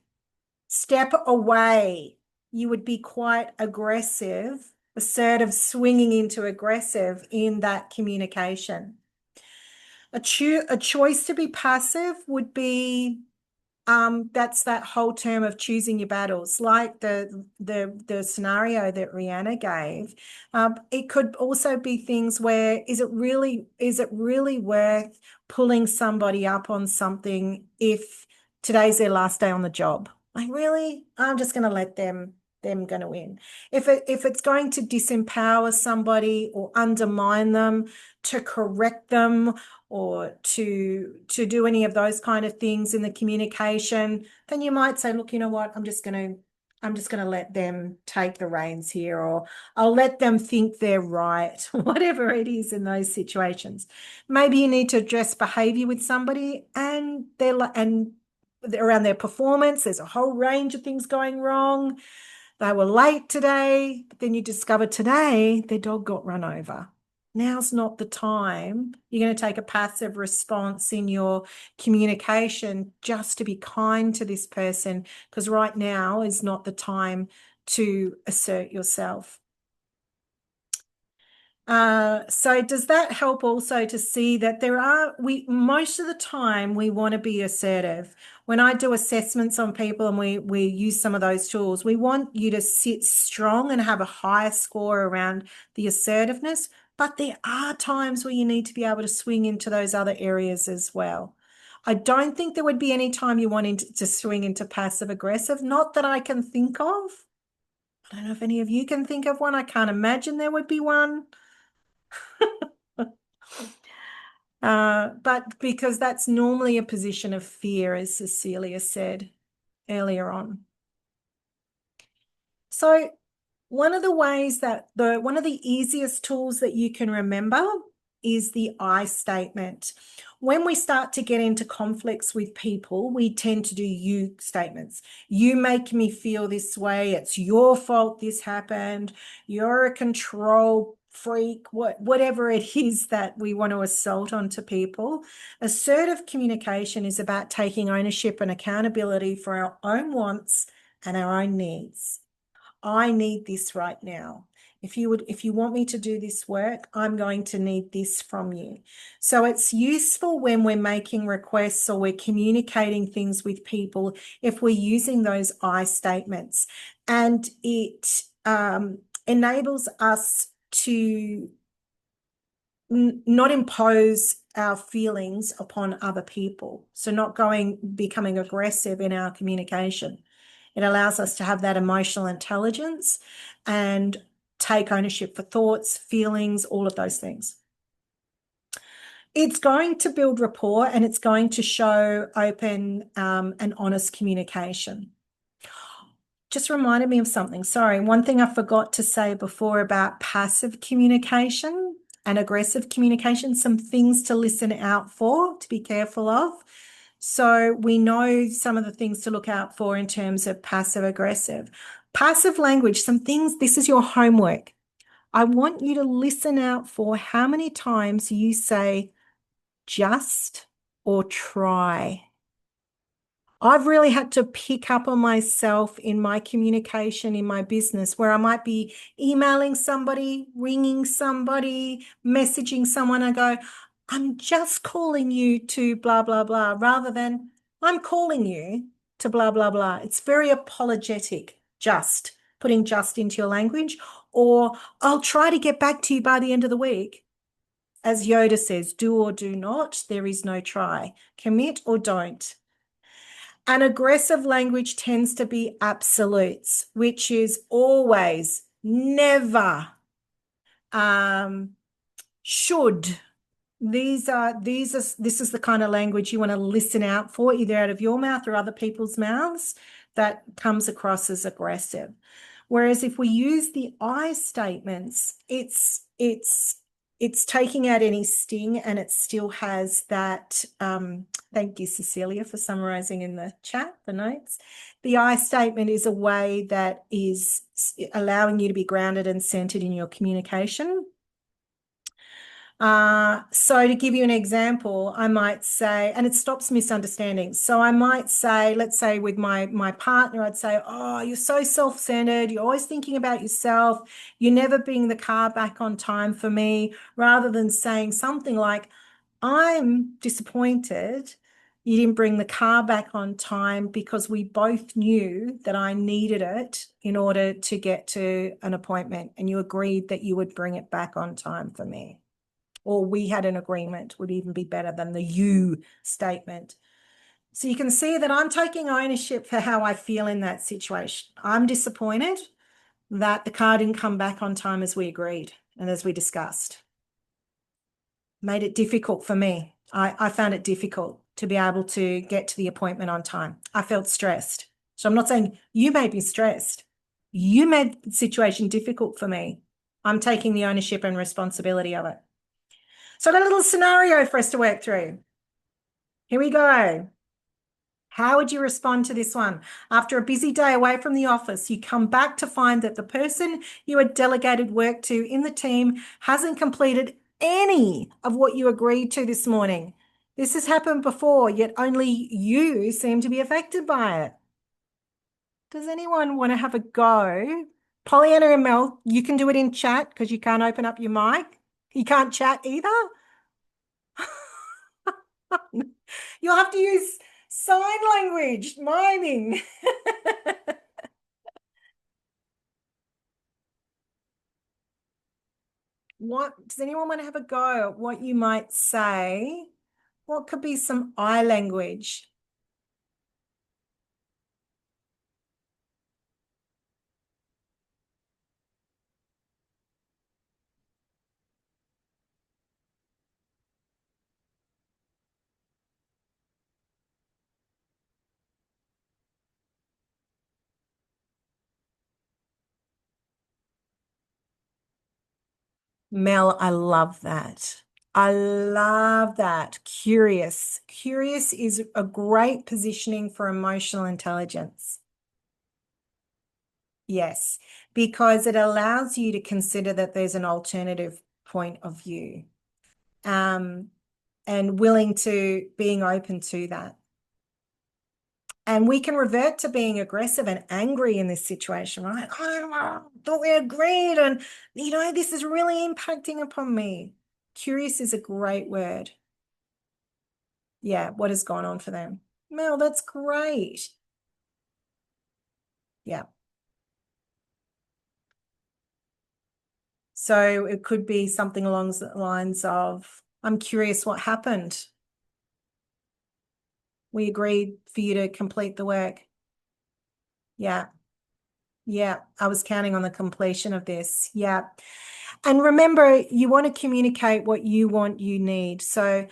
Step away. You would be quite aggressive, assertive, swinging into aggressive in that communication. A choice to be passive would be that's that whole term of choosing your battles, like the scenario that Rihanna gave. It could also be things where is it really worth pulling somebody up on something if today's their last day on the job? Like, really? I'm just going to let them going to win. If it's going to disempower somebody or undermine them, to correct them or to do any of those kind of things in the communication, then you might say, look, you know what, I'm just going to let them take the reins here, or I'll let them think they're right, whatever it is in those situations. Maybe you need to address behavior with somebody and around their performance. There's a whole range of things going wrong. They were late today, but then you discover today their dog got run over. Now's not the time. You're going to take a passive response in your communication just to be kind to this person, because right now is not the time to assert yourself. So does that help also to see that most of the time we want to be assertive? When I do assessments on people and we use some of those tools, we want you to sit strong and have a higher score around the assertiveness, but there are times where you need to be able to swing into those other areas as well. I don't think there would be any time you want to swing into passive aggressive, not that I can think of. I don't know if any of you can think of one. I can't imagine there would be one. But because that's normally a position of fear, as Cecilia said earlier on. So one of the ways one of the easiest tools that you can remember is the I statement. When we start to get into conflicts with people, we tend to do you statements. You make me feel this way. It's your fault this happened. You're a control freak, whatever it is that we want to assault onto people. Assertive communication is about taking ownership and accountability for our own wants and our own needs. I need this right now. If you want me to do this work, I'm going to need this from you. So it's useful when we're making requests or we're communicating things with people if we're using those I statements. And it enables us to not impose our feelings upon other people. So not becoming aggressive in our communication. It allows us to have that emotional intelligence and take ownership for thoughts, feelings, all of those things. It's going to build rapport and it's going to show open and honest communication. Just reminded me of something. Sorry, one thing I forgot to say before about passive communication and aggressive communication, some things to listen out for, to be careful of. So we know some of the things to look out for in terms of passive aggressive. Passive language, some things, this is your homework. I want you to listen out for how many times you say just or try. I've really had to pick up on myself in my communication in my business where I might be emailing somebody, ringing somebody, messaging someone. I go, I'm just calling you to blah, blah, blah, rather than I'm calling you to blah, blah, blah. It's very apologetic, just putting just into your language, or I'll try to get back to you by the end of the week. As Yoda says, do or do not. There is no try. Commit or don't. And aggressive language tends to be absolutes, which is always, never, should. This is the kind of language you want to listen out for, either out of your mouth or other people's mouths, that comes across as aggressive. Whereas if we use the I statements, it's taking out any sting and it still has that, thank you, Cecilia, for summarizing in the chat, the notes. The I statement is a way that is allowing you to be grounded and centered in your communication. So to give you an example, I might say, and it stops misunderstandings. So I might say, let's say with my partner, I'd say, oh, you're so self-centered. You're always thinking about yourself. You never bring the car back on time for me, rather than saying something like, I'm disappointed you didn't bring the car back on time because we both knew that I needed it in order to get to an appointment, and you agreed that you would bring it back on time for me. Or we had an agreement, would even be better than the you statement. So you can see that I'm taking ownership for how I feel in that situation. I'm disappointed that the car didn't come back on time as we agreed and as we discussed. Made it difficult for me. I found it difficult to be able to get to the appointment on time. I felt stressed. So I'm not saying you made me stressed. You made the situation difficult for me. I'm taking the ownership and responsibility of it. So I got a little scenario for us to work through. Here we go. How would you respond to this one? After a busy day away from the office, you come back to find that the person you had delegated work to in the team hasn't completed any of what you agreed to this morning. This has happened before, yet only you seem to be affected by it. Does anyone want to have a go? Pollyanna and Mel, you can do it in chat because you can't open up your mic. You can't chat either. You'll have to use sign language, miming. What does anyone want to have a go at what you might say? What could be some eye language? Mel, I love that. I love that. Curious. Curious is a great positioning for emotional intelligence. Yes, because it allows you to consider that there's an alternative point of view, and being open to that. And we can revert to being aggressive and angry in this situation, right? I thought we agreed, and this is really impacting upon me. Curious is a great word. Yeah, what has gone on for them? Mel, that's great. Yeah. So it could be something along the lines of, I'm curious what happened. We agreed for you to complete the work. Yeah. Yeah. I was counting on the completion of this. Yeah. And remember, you want to communicate what you want, you need. So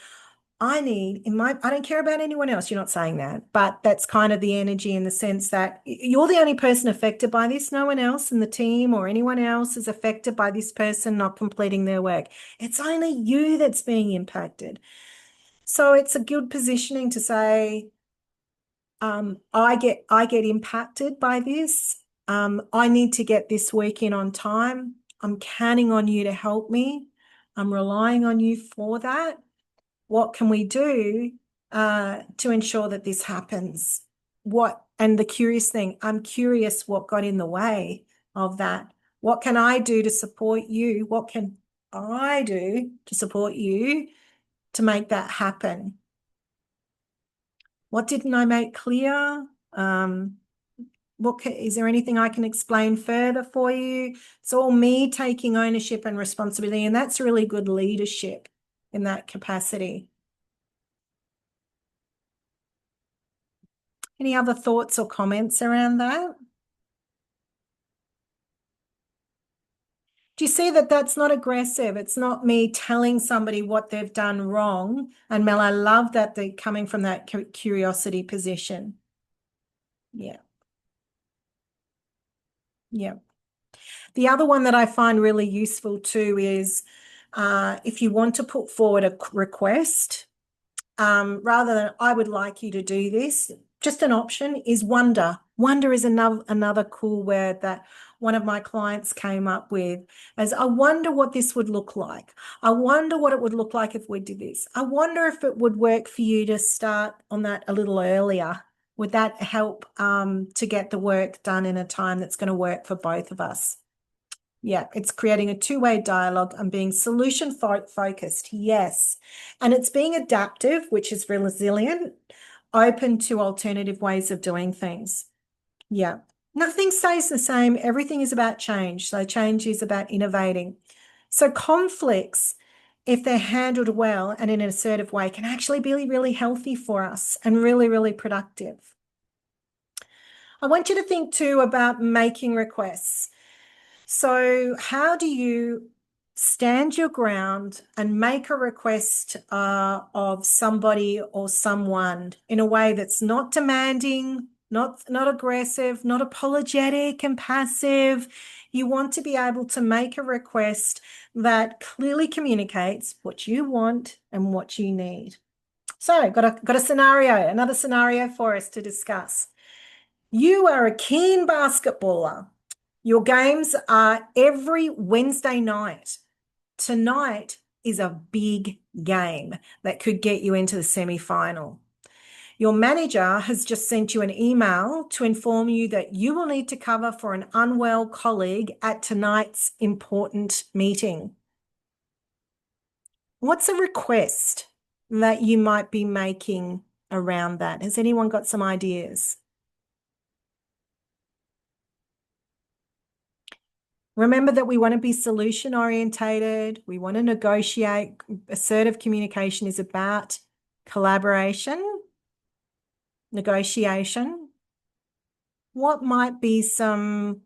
I don't care about anyone else. You're not saying that, but that's kind of the energy in the sense that you're the only person affected by this. No one else in the team or anyone else is affected by this person not completing their work. It's only you that's being impacted. So it's a good positioning to say, I get impacted by this. I need to get this work in on time. I'm counting on you to help me. I'm relying on you for that. What can we do to ensure that this happens? And the curious thing, I'm curious what got in the way of that. What can I do to support you? What can I do to support you to make that happen? What didn't I make clear? Is there anything I can explain further for you? It's all me taking ownership and responsibility, and that's really good leadership in that capacity. Any other thoughts or comments around that? Do you see that that's not aggressive? It's not me telling somebody what they've done wrong. And Mel, I love that they're coming from that curiosity position. Yeah. Yeah. The other one that I find really useful too is if you want to put forward a request, rather than I would like you to do this, just an option is wonder. Wonder is another cool word that one of my clients came up with, as I wonder what this would look like. I wonder what it would look like if we did this. I wonder if it would work for you to start on that a little earlier. Would that help to get the work done in a time that's going to work for both of us? Yeah, it's creating a two-way dialogue and being solution focused. Yes. And it's being adaptive, which is resilient, open to alternative ways of doing things. Yeah. Nothing stays the same. Everything is about change. So change is about innovating. So conflicts, if they're handled well and in an assertive way, can actually be really healthy for us and really, really productive. I want you to think too about making requests. So how do you stand your ground and make a request of somebody or someone in a way that's not demanding, not aggressive, not apologetic and passive? You want to be able to make a request that clearly communicates what you want and what you need. So got a scenario, another scenario for us to discuss. You are a keen basketballer. Your games are every Wednesday night. Tonight is a big game that could get you into the semi-final. Your manager has just sent you an email to inform you that you will need to cover for an unwell colleague at tonight's important meeting. What's a request that you might be making around that? Has anyone got some ideas? Remember that we want to be solution orientated. We want to negotiate. Assertive communication is about collaboration, negotiation. What might be some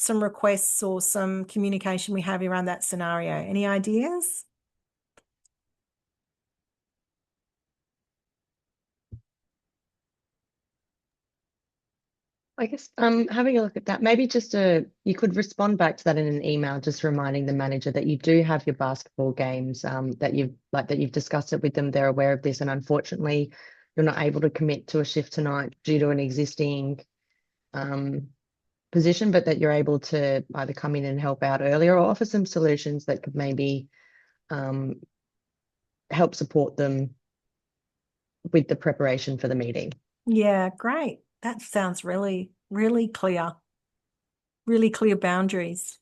requests or some communication we have around that scenario? Any ideas? I guess having a look at that, maybe you could respond back to that in an email, just reminding the manager that you do have your basketball games, that you've discussed it with them, they're aware of this, and unfortunately you're not able to commit to a shift tonight due to an existing position, but that you're able to either come in and help out earlier or offer some solutions that could maybe help support them with the preparation for the meeting. Yeah, great. That sounds really, really clear. Really clear boundaries.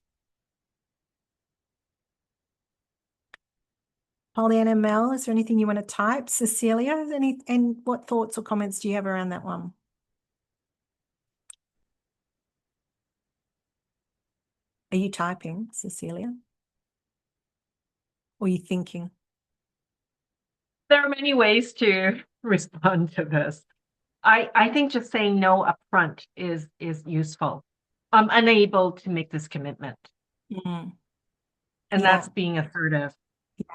Pollyanna and Mel, is there anything you want to type? Cecilia, and what thoughts or comments do you have around that one? Are you typing, Cecilia? Or are you thinking? There are many ways to respond to this. I think just saying no upfront is useful. I'm unable to make this commitment. Mm. And Yeah. that's being assertive. Yeah.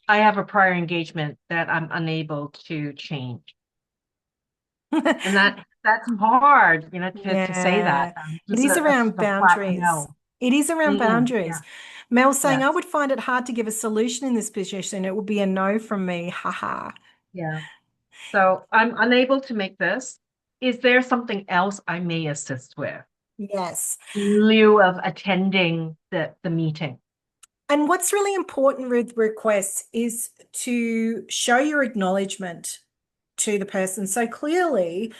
I have a prior engagement that I'm unable to change. And that's hard, to say that. It is around boundaries. No. It is around boundaries. Yeah. Mel saying, Yes. I would find it hard to give a solution in this position. It would be a no from me. Haha. Yeah. So I'm unable to make this. Is there something else I may assist with Yes. in lieu of attending the meeting? And what's really important with requests is to show your acknowledgement to the person. So clearly,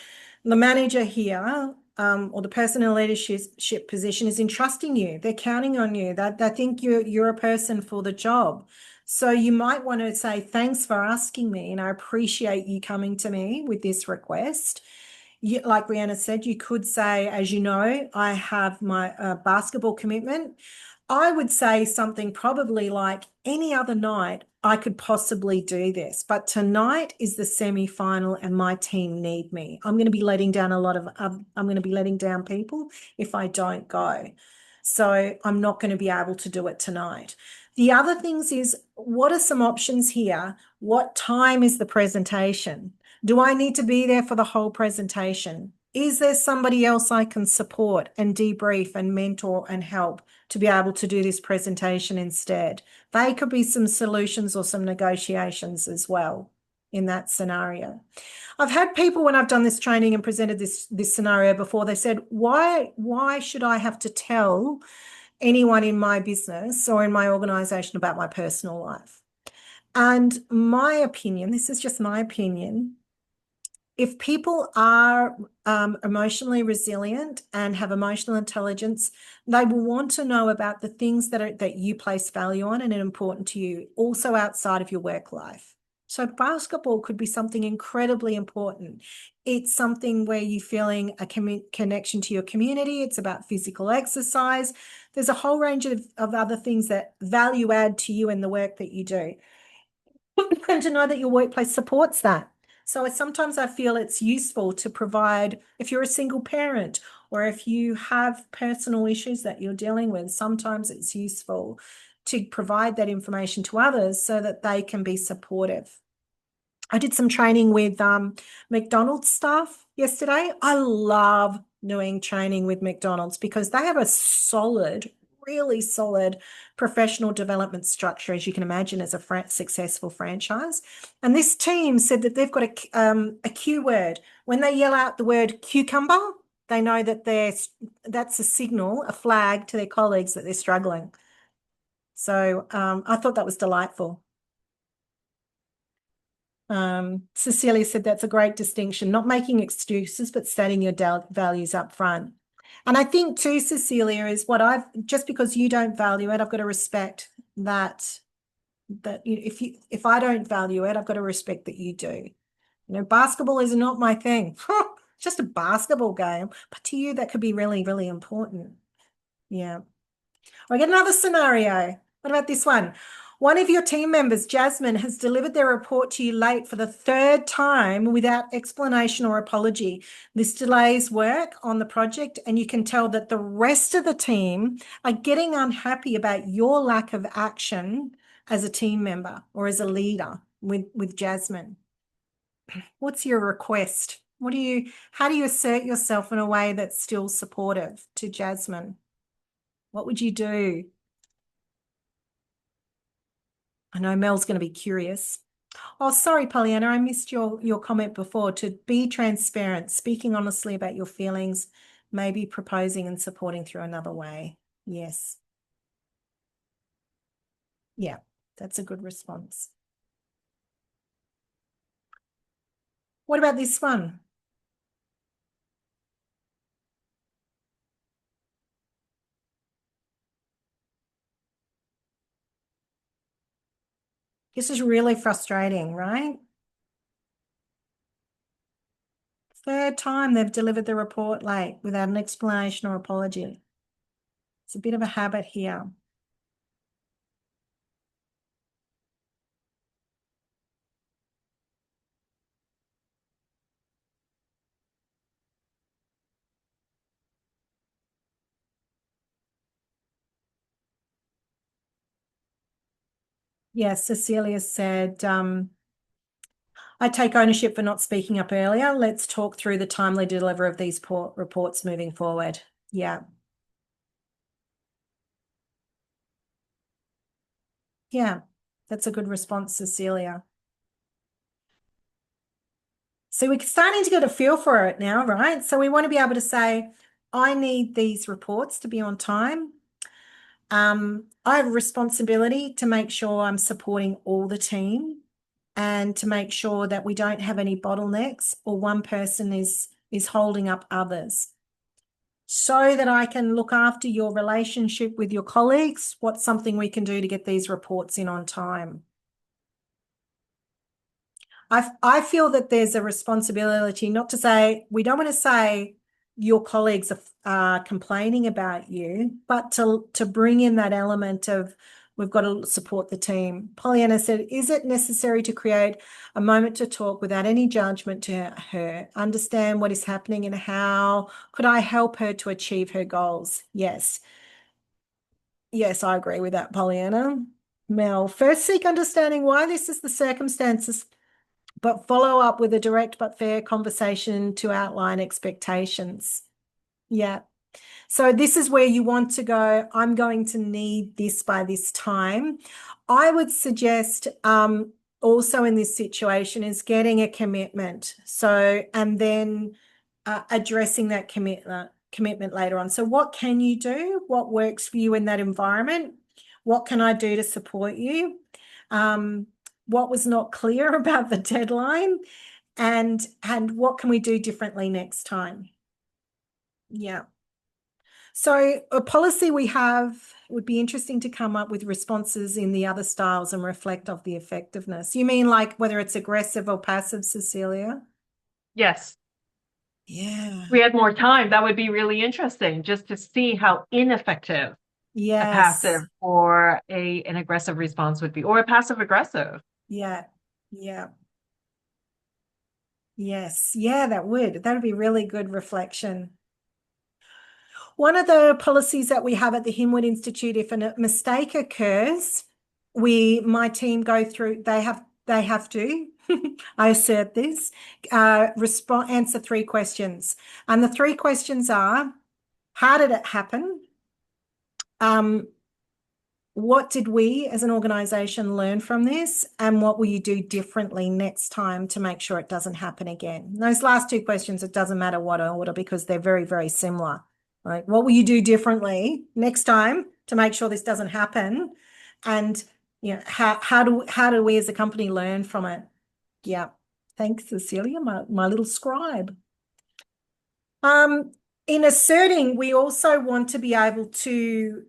the manager here, or the person in a leadership position is entrusting you. They're counting on you. That they think you're a person for the job. So you might want to say, thanks for asking me, and I appreciate you coming to me with this request. Like Rihanna said, you could say, as you know, I have my basketball commitment. I would say something probably like, any other night I could possibly do this, but tonight is the semi-final and my team need me. I'm going to be letting down I'm going to be letting down people if I don't go. So I'm not going to be able to do it tonight. The other things is, what are some options here? What time is the presentation? Do I need to be there for the whole presentation? Is there somebody else I can support and debrief and mentor and help to be able to do this presentation instead? They could be some solutions or some negotiations as well in that scenario. I've had people, when I've done this training and presented this scenario before, they said, why should I have to tell anyone in my business or in my organization about my personal life? And my opinion, this is just my opinion, if people are emotionally resilient and have emotional intelligence, they will want to know about the things that you place value on and are important to you, also outside of your work life. So basketball could be something incredibly important. It's something where you're feeling a connection to your community. It's about physical exercise. There's a whole range of other things that value add to you in the work that you do. And to know that your workplace supports that. So sometimes I feel it's useful to provide, if you're a single parent or if you have personal issues that you're dealing with, sometimes it's useful to provide that information to others so that they can be supportive. I did some training with McDonald's staff yesterday. I love doing training with McDonald's because they have a really solid professional development structure, as you can imagine, as a successful franchise. And this team said that they've got a Q word. When they yell out the word cucumber, they know that that's a signal, a flag to their colleagues that they're struggling. So I thought that was delightful. Cecilia said that's a great distinction, not making excuses, but stating your values up front. And I think too, Cecilia, is just because you don't value it, I've got to respect that if I don't value it, I've got to respect that you do. Basketball is not my thing. It's just a basketball game, but to you, that could be really, really important. Yeah. I get another scenario. What about this one? One of your team members, Jasmine, has delivered their report to you late for the third time without explanation or apology. This delays work on the project, and you can tell that the rest of the team are getting unhappy about your lack of action as a team member or as a leader with Jasmine. What's your request? How do you assert yourself in a way that's still supportive to Jasmine? What would you do? I know Mel's going to be curious. Oh, sorry, Pollyanna, I missed your comment before. To be transparent, speaking honestly about your feelings, maybe proposing and supporting through another way. Yes. Yeah, that's a good response. What about this one? This is really frustrating, right? Third time they've delivered the report late without an explanation or apology. It's a bit of a habit here. Yes, Cecilia said, I take ownership for not speaking up earlier. Let's talk through the timely delivery of these reports moving forward. Yeah. Yeah, that's a good response, Cecilia. So we're starting to get a feel for it now, right? So we want to be able to say, I need these reports to be on time. I have a responsibility to make sure I'm supporting all the team and to make sure that we don't have any bottlenecks or one person is holding up others. So that I can look after your relationship with your colleagues, what's something we can do to get these reports in on time? I feel that there's a responsibility not to say, we don't want to say your colleagues are complaining about you, but to bring in that element of we've got to support the team. Pollyanna said, is it necessary to create a moment to talk without any judgment to her, understand what is happening and how could I help her to achieve her goals? Yes. Yes, I agree with that, Pollyanna. Mel, first seek understanding why this is the circumstances, but follow up with a direct but fair conversation to outline expectations. Yeah. So this is where you want to go, I'm going to need this by this time. I would suggest also in this situation is getting a commitment. So, and then addressing that commitment later on. So what can you do? What works for you in that environment? What can I do to support you? What was not clear about the deadline? And what can we do differently next time? Yeah. So a policy we have would be interesting to come up with responses in the other styles and reflect of the effectiveness. You mean like whether it's aggressive or passive, Cecilia? Yes. Yeah. We had more time. That would be really interesting just to see how ineffective a Yes. passive or an aggressive response would be, or a passive aggressive. Yeah. Yeah. Yes. Yeah, that would be really good reflection. One of the policies that we have at the Hinwood Institute, if a mistake occurs, my team go through, they have to, I assert this, answer 3 questions. And the 3 questions are, how did it happen? What did we as an organisation learn from this? And what will you do differently next time to make sure it doesn't happen again? Those last 2 questions, it doesn't matter what order because they're very, very similar. Right? What will you do differently next time to make sure this doesn't happen? And you know, how do we as a company learn from it? Yeah. Thanks, Cecilia, my little scribe. In asserting, we also want to be able to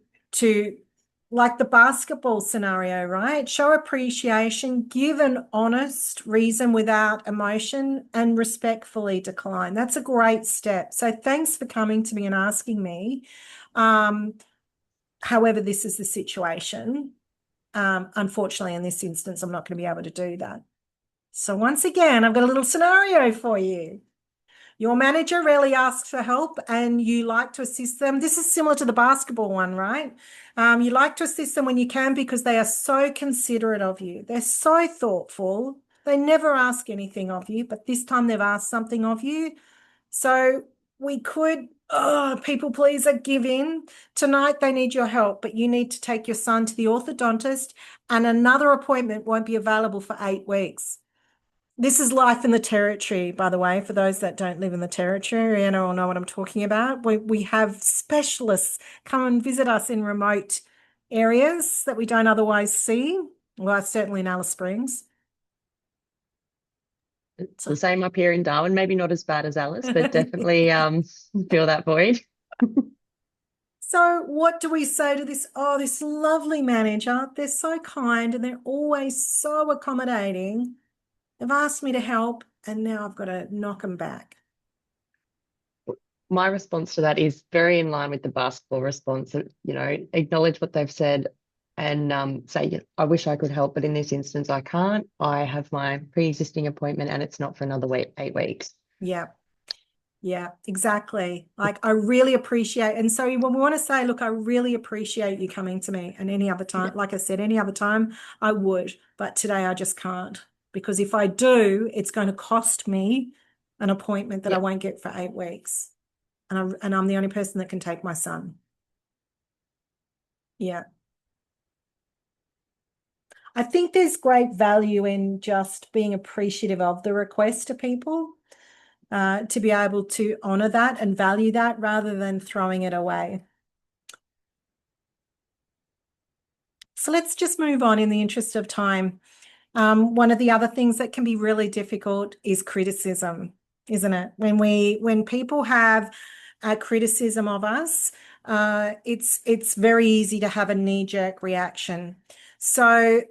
like the basketball scenario, right? Show appreciation, give an honest reason without emotion, and respectfully decline. That's a great step. So thanks for coming to me and asking me. However, this is the situation. Unfortunately, in this instance, I'm not going to be able to do that. So once again, I've got a little scenario for you. Your manager rarely asks for help and you like to assist them. This is similar to the basketball one, right? You like to assist them when you can because they are so considerate of you. They're so thoughtful. They never ask anything of you, but this time they've asked something of you. So we could, people pleaser, give in. Tonight they need your help, but you need to take your son to the orthodontist, and another appointment won't be available for 8 weeks. This is life in the territory, by the way, for those that don't live in the territory and all know what I'm talking about. We have specialists come and visit us in remote areas that we don't otherwise see. Well, certainly in Alice Springs. It's the same up here in Darwin, maybe not as bad as Alice, but definitely feel that void. So what do we say to this? Oh, this lovely manager. They're so kind and they're always so accommodating. They've asked me to help and now I've got to knock them back. My response to that is very in line with the basketball response. Acknowledge what they've said and say, I wish I could help, but in this instance, I can't. I have my pre-existing appointment and it's not for another 8 weeks. Yeah. Yeah, exactly. Like I really appreciate, and so when we want to say, look, I really appreciate you coming to me, and any other time, like I said, any other time I would, but today I just can't, because if I do, it's going to cost me an appointment that I won't get for 8 weeks. And I'm the only person that can take my son. Yeah. I think there's great value in just being appreciative of the request to people. To be able to honor that and value that rather than throwing it away. So let's just move on in the interest of time. One of the other things that can be really difficult is criticism, isn't it? When people have a criticism of us, it's very easy to have a knee-jerk reaction. So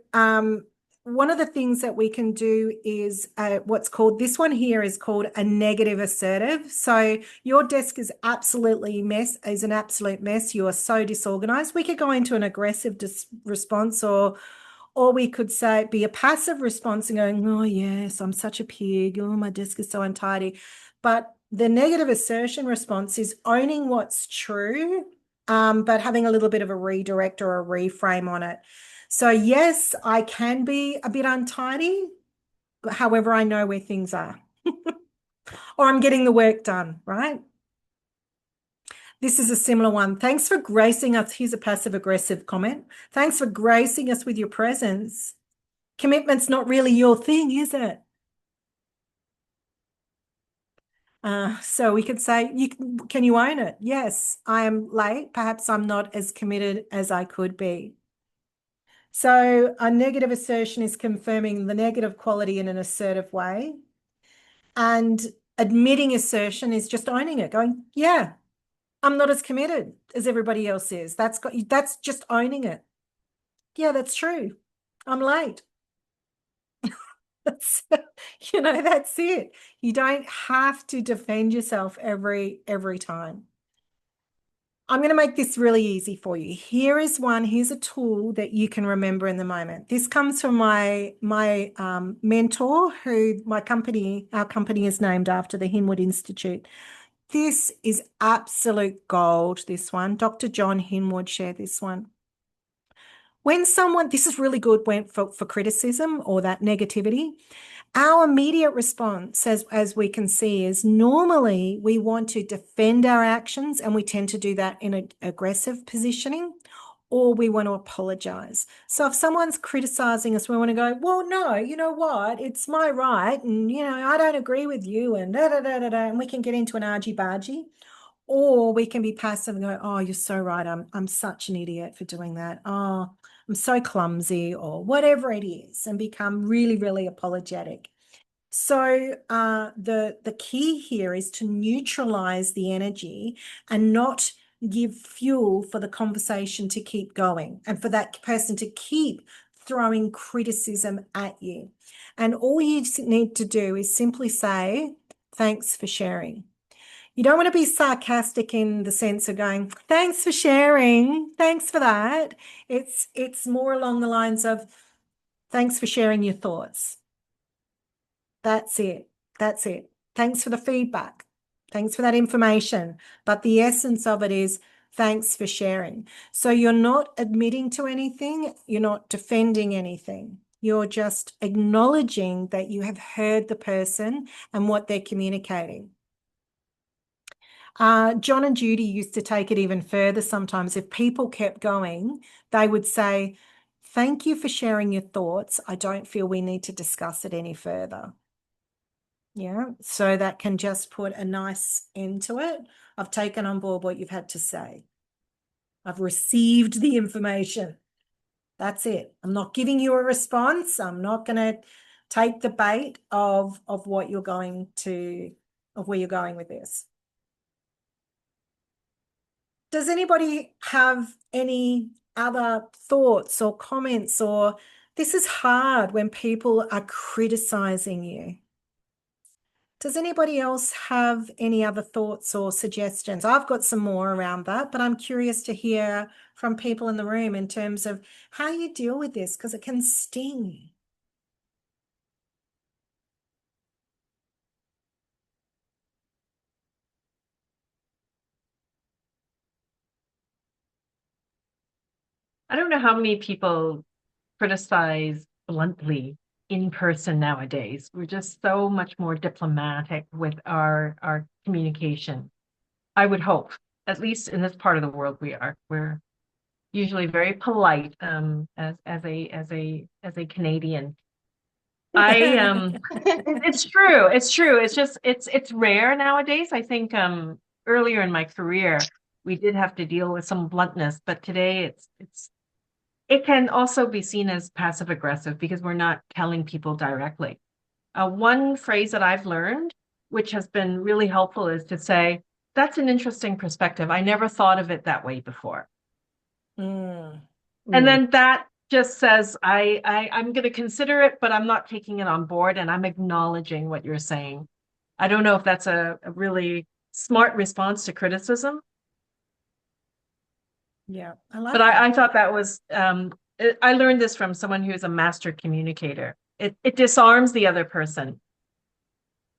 one of the things that we can do is this one here is called a negative assertive. So your desk is an absolute mess. You are so disorganized. We could go into an aggressive response, or we could say be a passive response and going, oh yes, I'm such a pig. Oh, my desk is so untidy. But the negative assertion response is owning what's true, but having a little bit of a redirect or a reframe on it. So yes, I can be a bit untidy, but however, I know where things are. Or I'm getting the work done, right? This is a similar one. Thanks for gracing us. Here's a passive-aggressive comment. Thanks for gracing us with your presence. Commitment's not really your thing, is it? So we could say, can you own it? Yes, I am late. Perhaps I'm not as committed as I could be. So a negative assertion is confirming the negative quality in an assertive way. And admitting assertion is just owning it, going, yeah, I'm not as committed as everybody else is. That's just owning it. Yeah, that's true. I'm late. That's it. You don't have to defend yourself every time. I'm going to make this really easy for you. Here's a tool that you can remember in the moment. This comes from my mentor, our company is named after the Hinwood Institute. This is absolute gold, this one. Dr. John Hinwood shared this one. This is really good for criticism or that negativity. Our immediate response, as we can see, is normally we want to defend our actions, and we tend to do that in an aggressive positioning, or we want to apologize. So if someone's criticizing us, we want to go, well, no, you know what? It's my right. And, I don't agree with you and and we can get into an argy-bargy. Or we can be passive and go, oh, you're so right. I'm such an idiot for doing that. Oh, I'm so clumsy, or whatever it is, and become really, really apologetic. So the key here is to neutralize the energy and not give fuel for the conversation to keep going and for that person to keep throwing criticism at you. And all you need to do is simply say, thanks for sharing. You don't want to be sarcastic in the sense of going, thanks for sharing, thanks for that. It's more along the lines of, thanks for sharing your thoughts. That's it. That's it. Thanks for the feedback. Thanks for that information. But the essence of it is, thanks for sharing. So you're not admitting to anything. You're not defending anything. You're just acknowledging that you have heard the person and what they're communicating. John and Judy used to take it even further sometimes. If people kept going, they would say, "Thank you for sharing your thoughts. I don't feel we need to discuss it any further." Yeah, so that can just put a nice end to it. I've taken on board what you've had to say. I've received the information. That's it. I'm not giving you a response. I'm not going to take the bait of what you're going to, of where you're going with this. Does anybody have any other thoughts or comments? Or this is hard when people are criticizing you. Does anybody else have any other thoughts or suggestions? I've got some more around that, but I'm curious to hear from people in the room in terms of how you deal with this, because it can sting. I don't know how many people criticize bluntly in person nowadays. We're just so much more diplomatic with our communication. I would hope, at least in this part of the world, we're usually very polite as a Canadian. It's true. It's true. It's just it's rare nowadays. I think earlier in my career we did have to deal with some bluntness, but today it can also be seen as passive aggressive because we're not telling people directly. One phrase that I've learned, which has been really helpful, is to say, "That's an interesting perspective. I never thought of it that way before." Mm. And then that just says, I'm going to consider it, but I'm not taking it on board, and I'm acknowledging what you're saying. I don't know if that's a really smart response to criticism. Yeah, I like But that. I thought that was, I learned this from someone who's a master communicator. It disarms the other person.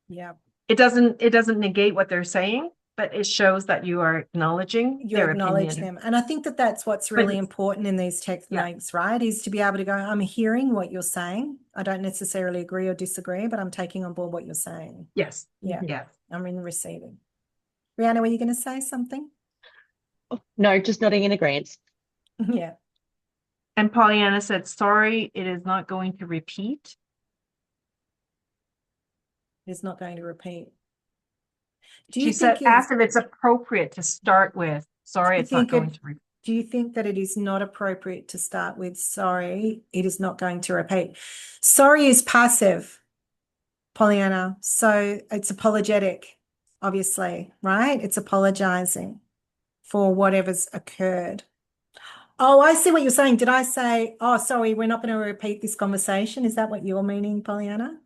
Yeah. It doesn't negate what they're saying, but it shows that you are acknowledging You their acknowledge opinion. them. And I think that that's what's But really important in these techniques, right? Is to be able to go, I'm hearing what you're saying. I don't necessarily agree or disagree, but I'm taking on board what you're saying. yes, Yeah. yes. I'm in the receiving. Rihanna, were you going to say something? No, just nodding in agreement. Yeah. And Pollyanna said, "Sorry, it is not going to repeat." It's not going to repeat. She said, ask if it's appropriate to start with, "Sorry, it's not going to repeat." Do you think that it is not appropriate to start with, "Sorry, it is not going to repeat"? Sorry is passive, Pollyanna. So it's apologetic, obviously, right? It's apologizing for whatever's occurred. Oh, I see what you're saying. Did I say, "Oh, sorry, we're not going to repeat this conversation"? Is that what you're meaning, Pollyanna?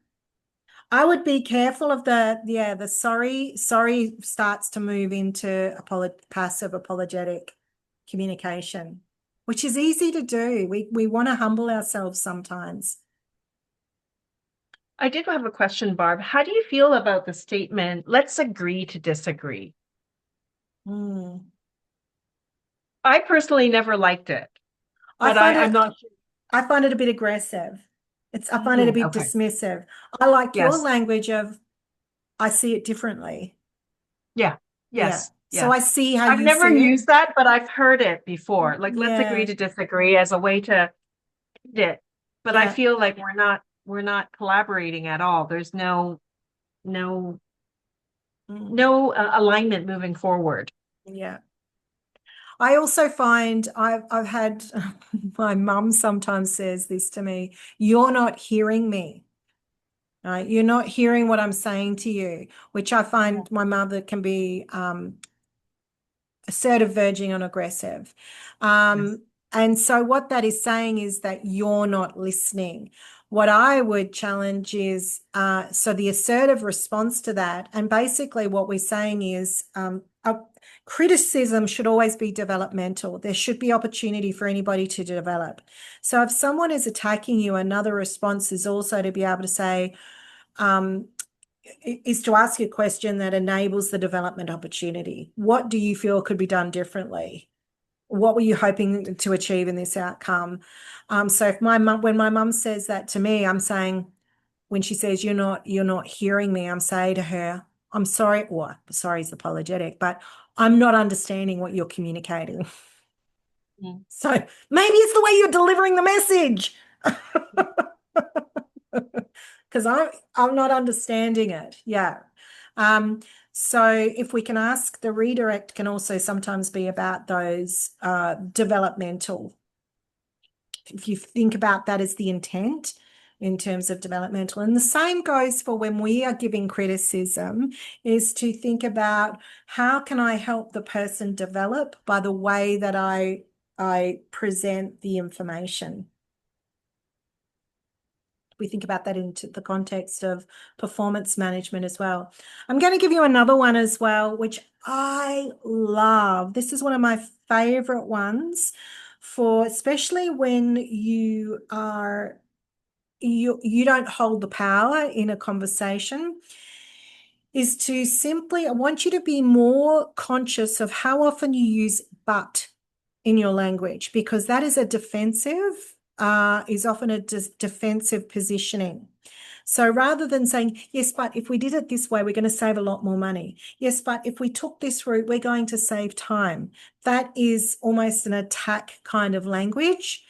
I would be careful of the sorry. Sorry starts to move into passive apologetic communication, which is easy to do. We want to humble ourselves sometimes. I did have a question, Barb. How do you feel about the statement, "Let's agree to disagree"? I personally never liked it, but I'm not sure. I find it a bit aggressive. I find it a bit Okay. dismissive. I like your Yes. language of, I see it differently. Yeah. Yes. Yeah. So Yeah. I see how I've you never see it. used that, but I've heard it before. Like, let's agree Yeah. to disagree as a way to end it. But I Yeah. feel like we're not collaborating at all. There's no alignment moving forward. Yeah. I also find I've had my mum sometimes says this to me, "You're not hearing me." Right? You're not hearing what I'm saying to you, which I find my mother can be assertive, verging on aggressive. Yes. And so what that is saying is that you're not listening. What I would challenge is, so the assertive response to that, and basically what we're saying is, criticism should always be developmental. There should be opportunity for anybody to develop. So if someone is attacking you, another response is also to be able to say, is to ask a question that enables the development opportunity. What do you feel could be done differently? What were you hoping to achieve in this outcome? So if when my mum says that to me, I'm saying, when she says you're not hearing me, I'm saying to her, I'm sorry, or sorry is apologetic, but I'm not understanding what you're communicating. Mm. So maybe it's the way you're delivering the message. Because I'm not understanding it. Yeah. So if we can ask, the redirect can also sometimes be about those developmental. If you think about that as the intent in terms of developmental, and the same goes for when we are giving criticism, is to think about how can I help the person develop by the way that I present the information. We think about that into the context of performance management as well. I'm going to give you another one as well, which I love. This is one of my favorite ones for, especially when you don't hold the power in a conversation, is to simply, I want you to be more conscious of how often you use but in your language, because that is often a defensive positioning. So rather than saying, yes, but if we did it this way, we're going to save a lot more money. Yes, but if we took this route, we're going to save time. That is almost an attack kind of language.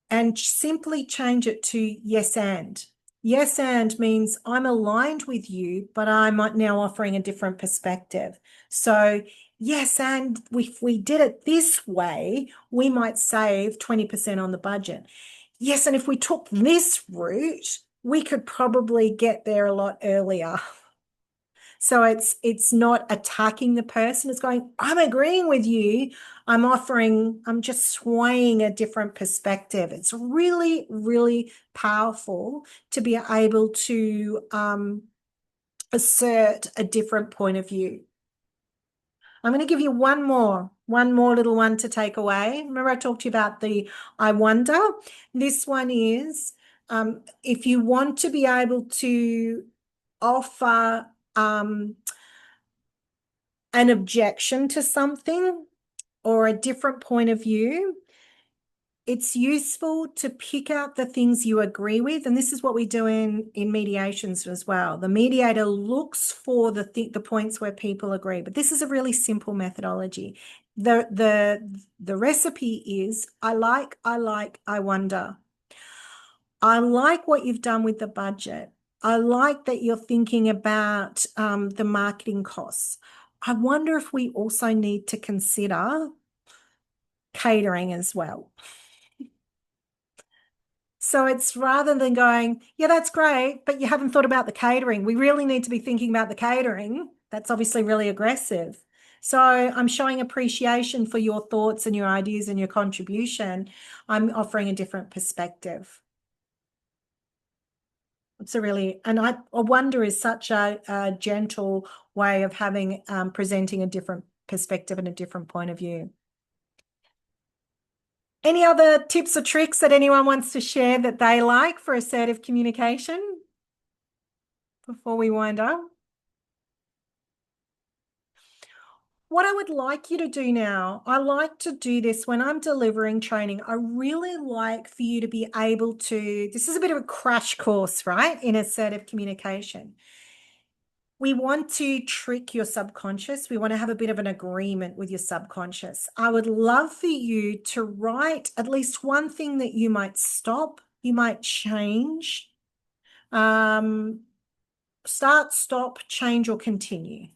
And simply change it to yes and. Yes and means I'm aligned with you, but I'm now offering a different perspective. So yes, and if we did it this way, we might save 20% on the budget. Yes, and if we took this route, we could probably get there a lot earlier. So it's not attacking the person. It's going, I'm agreeing with you. I'm just swaying a different perspective. It's really, really powerful to be able to assert a different point of view. I'm going to give you one more little one to take away. Remember I talked to you about the I wonder? This one is, if you want to be able to offer an objection to something or a different point of view, it's useful to pick out the things you agree with. And this is what we do in mediations as well. The mediator looks for the points where people agree, but this is a really simple methodology. The recipe is I like, I wonder. I like what you've done with the budget. I like that you're thinking about the marketing costs. I wonder if we also need to consider catering as well. So it's rather than going, yeah, that's great, but you haven't thought about the catering. We really need to be thinking about the catering. That's obviously really aggressive. So I'm showing appreciation for your thoughts and your ideas and your contribution. I'm offering a different perspective. It's and I wonder is such a gentle way of having presenting a different perspective and a different point of view. Any other tips or tricks that anyone wants to share that they like for assertive communication before we wind up? What I would like you to do now, I like to do this when I'm delivering training. I really like for you to be able to, this is a bit of a crash course, right, in assertive communication. We want to trick your subconscious. We want to have a bit of an agreement with your subconscious. I would love for you to write at least one thing that you might stop, you might change, start, stop, change, or continue.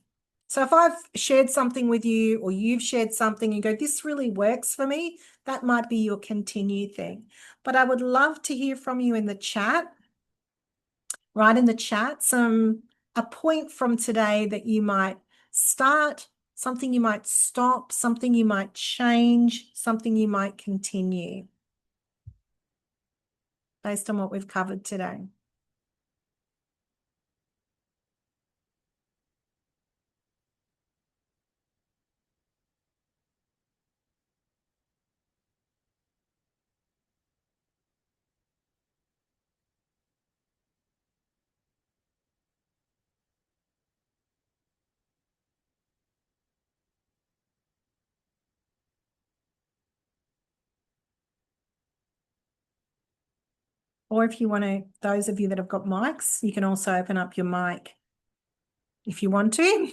So if I've shared something with you or you've shared something and you go, this really works for me, that might be your continue thing. But I would love to hear from you in the chat. Write in the chat a point from today that you might start, something you might stop, something you might change, something you might continue based on what we've covered today. Or if you want to, those of you that have got mics, you can also open up your mic if you want to.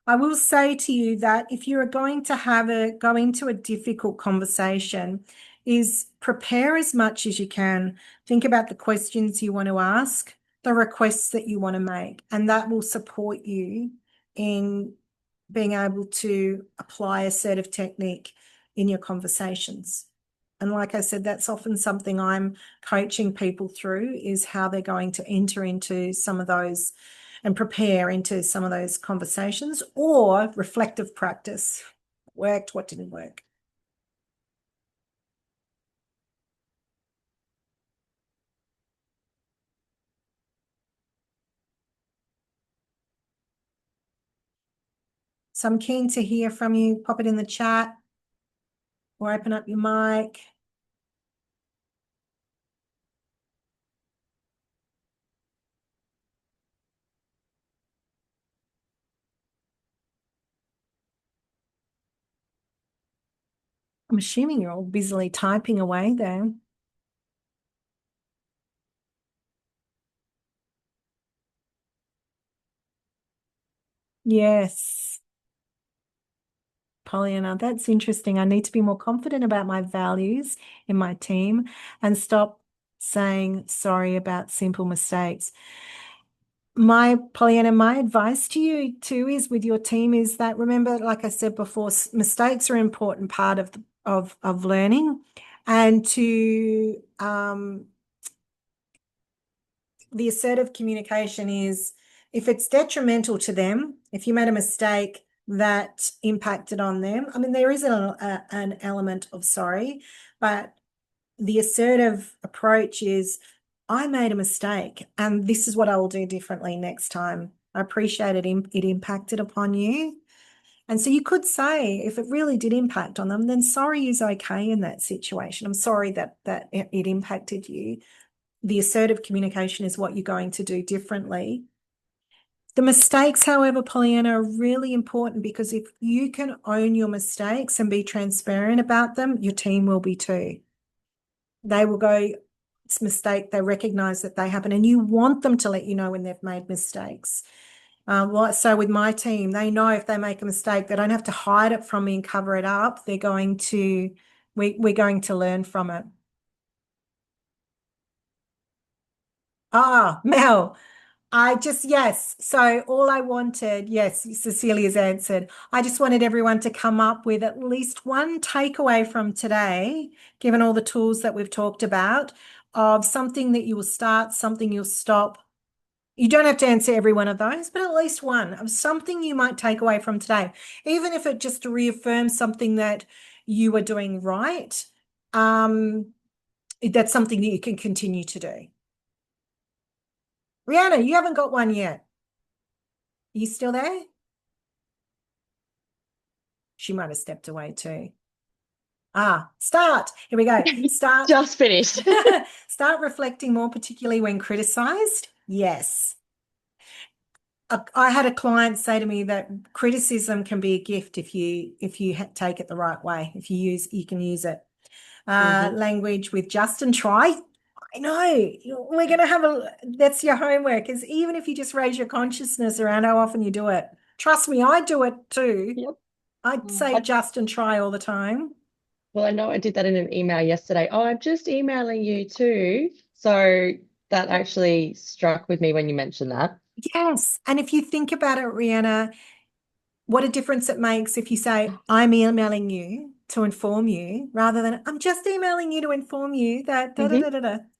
I will say to you that if you are going to go into a difficult conversation, is prepare as much as you can. Think about the questions you want to ask, the requests that you want to make, and that will support you in being able to apply assertive technique in your conversations. And like I said, that's often something I'm coaching people through, is how they're going to enter into some of those and prepare into some of those conversations, or reflective practice. What worked, what didn't work. So I'm keen to hear from you. Pop it in the chat or open up your mic. I'm assuming you're all busily typing away there. Yes. Pollyanna, that's interesting. I need to be more confident about my values in my team and stop saying sorry about simple mistakes. Pollyanna, my advice to you too is with your team is that, remember, like I said before, mistakes are an important part of learning, and to the assertive communication is, if it's detrimental to them, if you made a mistake that impacted on them, I mean, there is an element of sorry, but the assertive approach is, I made a mistake and this is what I will do differently next time. I appreciate it impacted upon you. And so you could say, if it really did impact on them, then sorry is okay in that situation. I'm sorry that it impacted you. The assertive communication is what you're going to do differently. The mistakes, however, Pollyanna, are really important, because if you can own your mistakes and be transparent about them, your team will be too. They will go, it's a mistake. They recognize that they happen, and you want them to let you know when they've made mistakes. So with my team, they know if they make a mistake, they don't have to hide it from me and cover it up. We're going to learn from it. Mel, yes. So all I wanted, yes, Cecilia's answered. I just wanted everyone to come up with at least one takeaway from today, given all the tools that we've talked about, of something that you will start, something you'll stop. You don't have to answer every one of those, but at least one of something you might take away from today, even if it just reaffirms something that you are doing right. That's something that you can continue to do. Rihanna, you haven't got one yet. Are you still there? She might have stepped away too. Start. Here we go. Start. Just finished. Start reflecting more, particularly when criticized. Yes. I had a client say to me that criticism can be a gift if you take it the right way. If you can use it. Language with just and try. I know we're going to have that's your homework, is even if you just raise your consciousness around how often you do it. Trust me, I do it too. Yep. I'd say just and try all the time. Well, I know I did that in an email yesterday. Oh, I'm just emailing you too. So that actually struck with me when you mentioned that. Yes. And if you think about it, Rihanna, what a difference it makes if you say, I'm emailing you to inform you, rather than I'm just emailing you to inform you that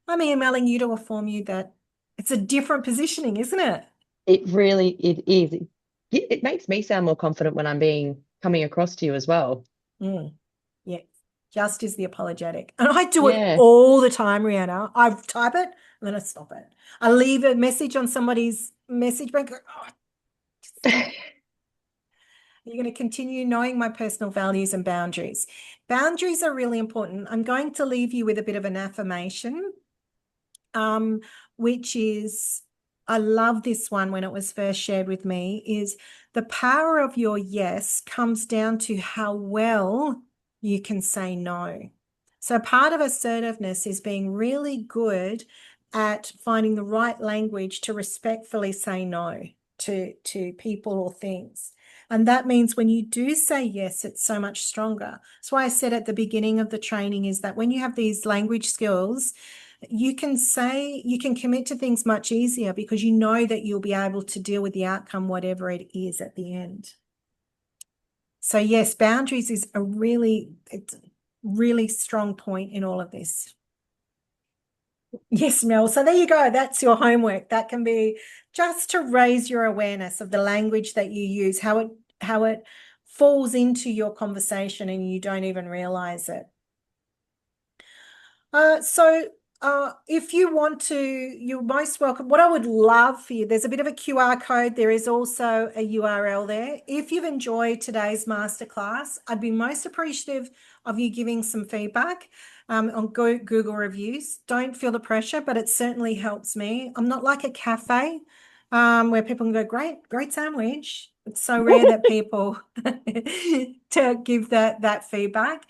I'm emailing you to inform you that. It's a different positioning, isn't it? It is. It makes me sound more confident when I'm coming across to you as well. Yeah. Just is the apologetic. And I do it Yeah. all the time, Rihanna. I type it and then I stop it. I leave a message on somebody's message bank. You're going to continue knowing my personal values and boundaries. Boundaries are really important. I'm going to leave you with a bit of an affirmation, which is, I love this one when it was first shared with me, is the power of your yes comes down to how well you can say no. So part of assertiveness is being really good at finding the right language to respectfully say no to people or things. And that means when you do say yes, it's so much stronger. That's why I said at the beginning of the training is that when you have these language skills, you can commit to things much easier because you know that you'll be able to deal with the outcome, whatever it is at the end. So yes, boundaries is it's really strong point in all of this. Yes, Mel. So there you go. That's your homework. That can be just to raise your awareness of the language that you use, how it falls into your conversation and you don't even realize it. If you want to, you're most welcome. What I would love for you, there's a bit of a QR code. There is also a URL there. If you've enjoyed today's masterclass, I'd be most appreciative of you giving some feedback on Google reviews. Don't feel the pressure, but it certainly helps me. I'm not like a cafe where people can go, great sandwich. It's so rare that people to give that feedback.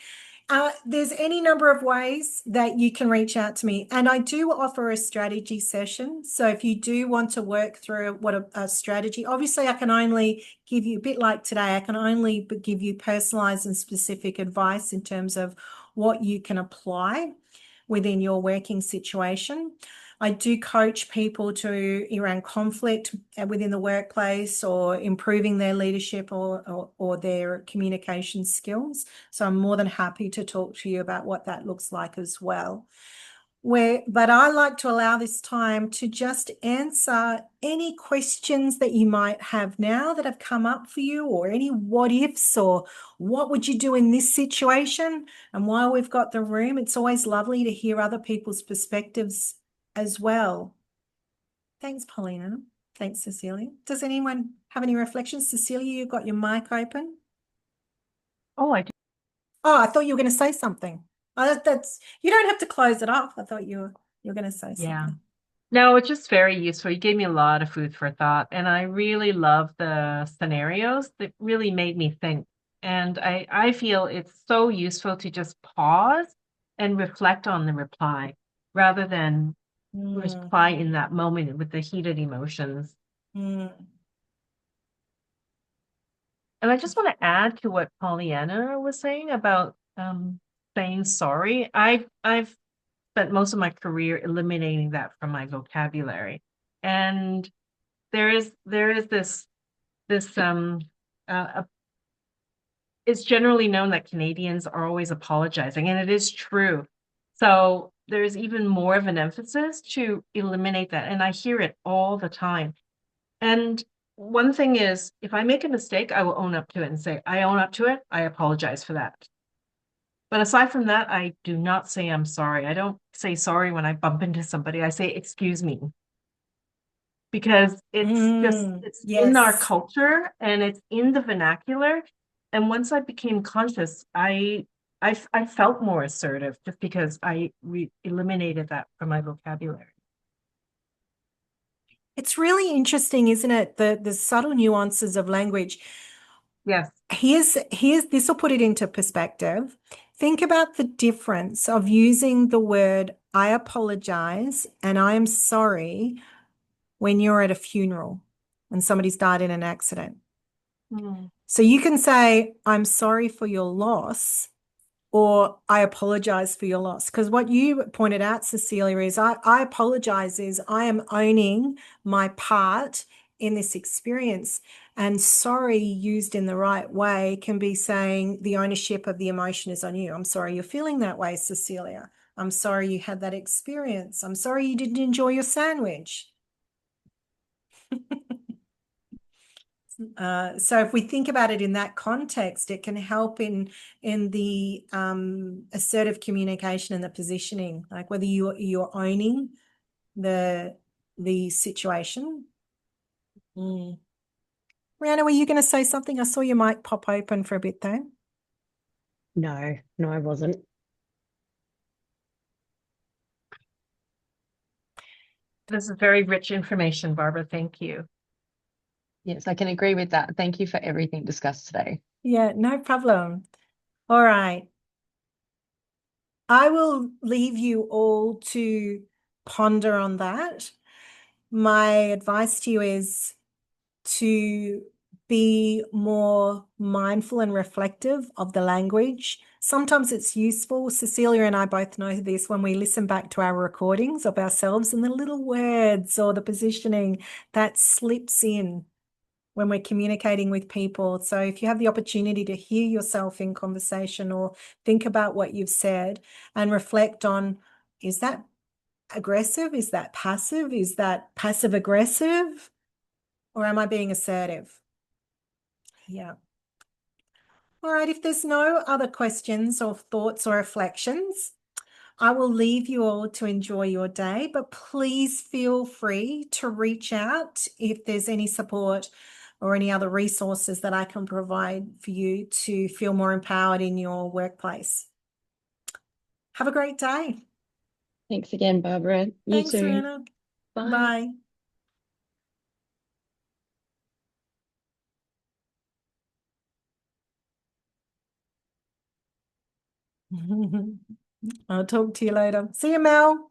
There's any number of ways that you can reach out to me. And I do offer a strategy session. So if you do want to work through what a strategy, obviously I can only give you, a bit like today, I can only give you personalized and specific advice in terms of what you can apply within your working situation. I do coach people around conflict within the workplace or improving their leadership or their communication skills. So I'm more than happy to talk to you about what that looks like as well. But I like to allow this time to just answer any questions that you might have now that have come up for you, or any what ifs, or what would you do in this situation? And while we've got the room, it's always lovely to hear other people's perspectives as well. Thanks, Paulina. Thanks, Cecilia. Does anyone have any reflections? Cecilia, you've got your mic open. Oh, I do. Oh, I thought you were going to say something. You don't have to close it off. I thought you were going to say Yeah. something. No, it's just very useful. You gave me a lot of food for thought, and I really love the scenarios that really made me think. And I feel it's so useful to just pause and reflect on the reply rather than reply in that moment with the heated emotions. Mm. And I just want to add to what Pollyanna was saying about saying sorry. I've spent most of my career eliminating that from my vocabulary. And there is this it's generally known that Canadians are always apologizing, and it is true. So there's even more of an emphasis to eliminate that. And I hear it all the time. And one thing is, if I make a mistake, I will own up to it and say, I own up to it. I apologize for that. But aside from that, I do not say I'm sorry. I don't say sorry when I bump into somebody. I say, excuse me. Because it's in our Yes. culture and it's in the vernacular. And once I became conscious, I felt more assertive just because I eliminated that from my vocabulary. It's really interesting, isn't it? The subtle nuances of language. Yes. Here's this will put it into perspective. Think about the difference of using the word I apologize and I am sorry when you're at a funeral and somebody's died in an accident. So you can say, I'm sorry for your loss, or I apologize for your loss. Because what you pointed out, Cecilia, is I apologize is I am owning my part in this experience. And sorry, used in the right way, can be saying the ownership of the emotion is on you. I'm sorry you're feeling that way, Cecilia. I'm sorry you had that experience. I'm sorry you didn't enjoy your sandwich. So if we think about it in that context, it can help in the assertive communication and the positioning, like whether you're owning the situation. Rihanna, were you going to say something? I saw your mic pop open for a bit there. No, I wasn't. This is very rich information, Barbara. Thank you. Yes, I can agree with that. Thank you for everything discussed today. Yeah, no problem. All right. I will leave you all to ponder on that. My advice to you is to be more mindful and reflective of the language. Sometimes it's useful. Cecilia and I both know this when we listen back to our recordings of ourselves and the little words or the positioning that slips in when we're communicating with people. So if you have the opportunity to hear yourself in conversation or think about what you've said and reflect on, is that aggressive? Is that passive? Is that passive aggressive? Or am I being assertive? Yeah. All right. If there's no other questions or thoughts or reflections, I will leave you all to enjoy your day, but please feel free to reach out if there's any support or any other resources that I can provide for you to feel more empowered in your workplace. Have a great day. Thanks again, Barbara. You Thanks, too. Serena. Bye. Bye. I'll talk to you later. See you, Mel.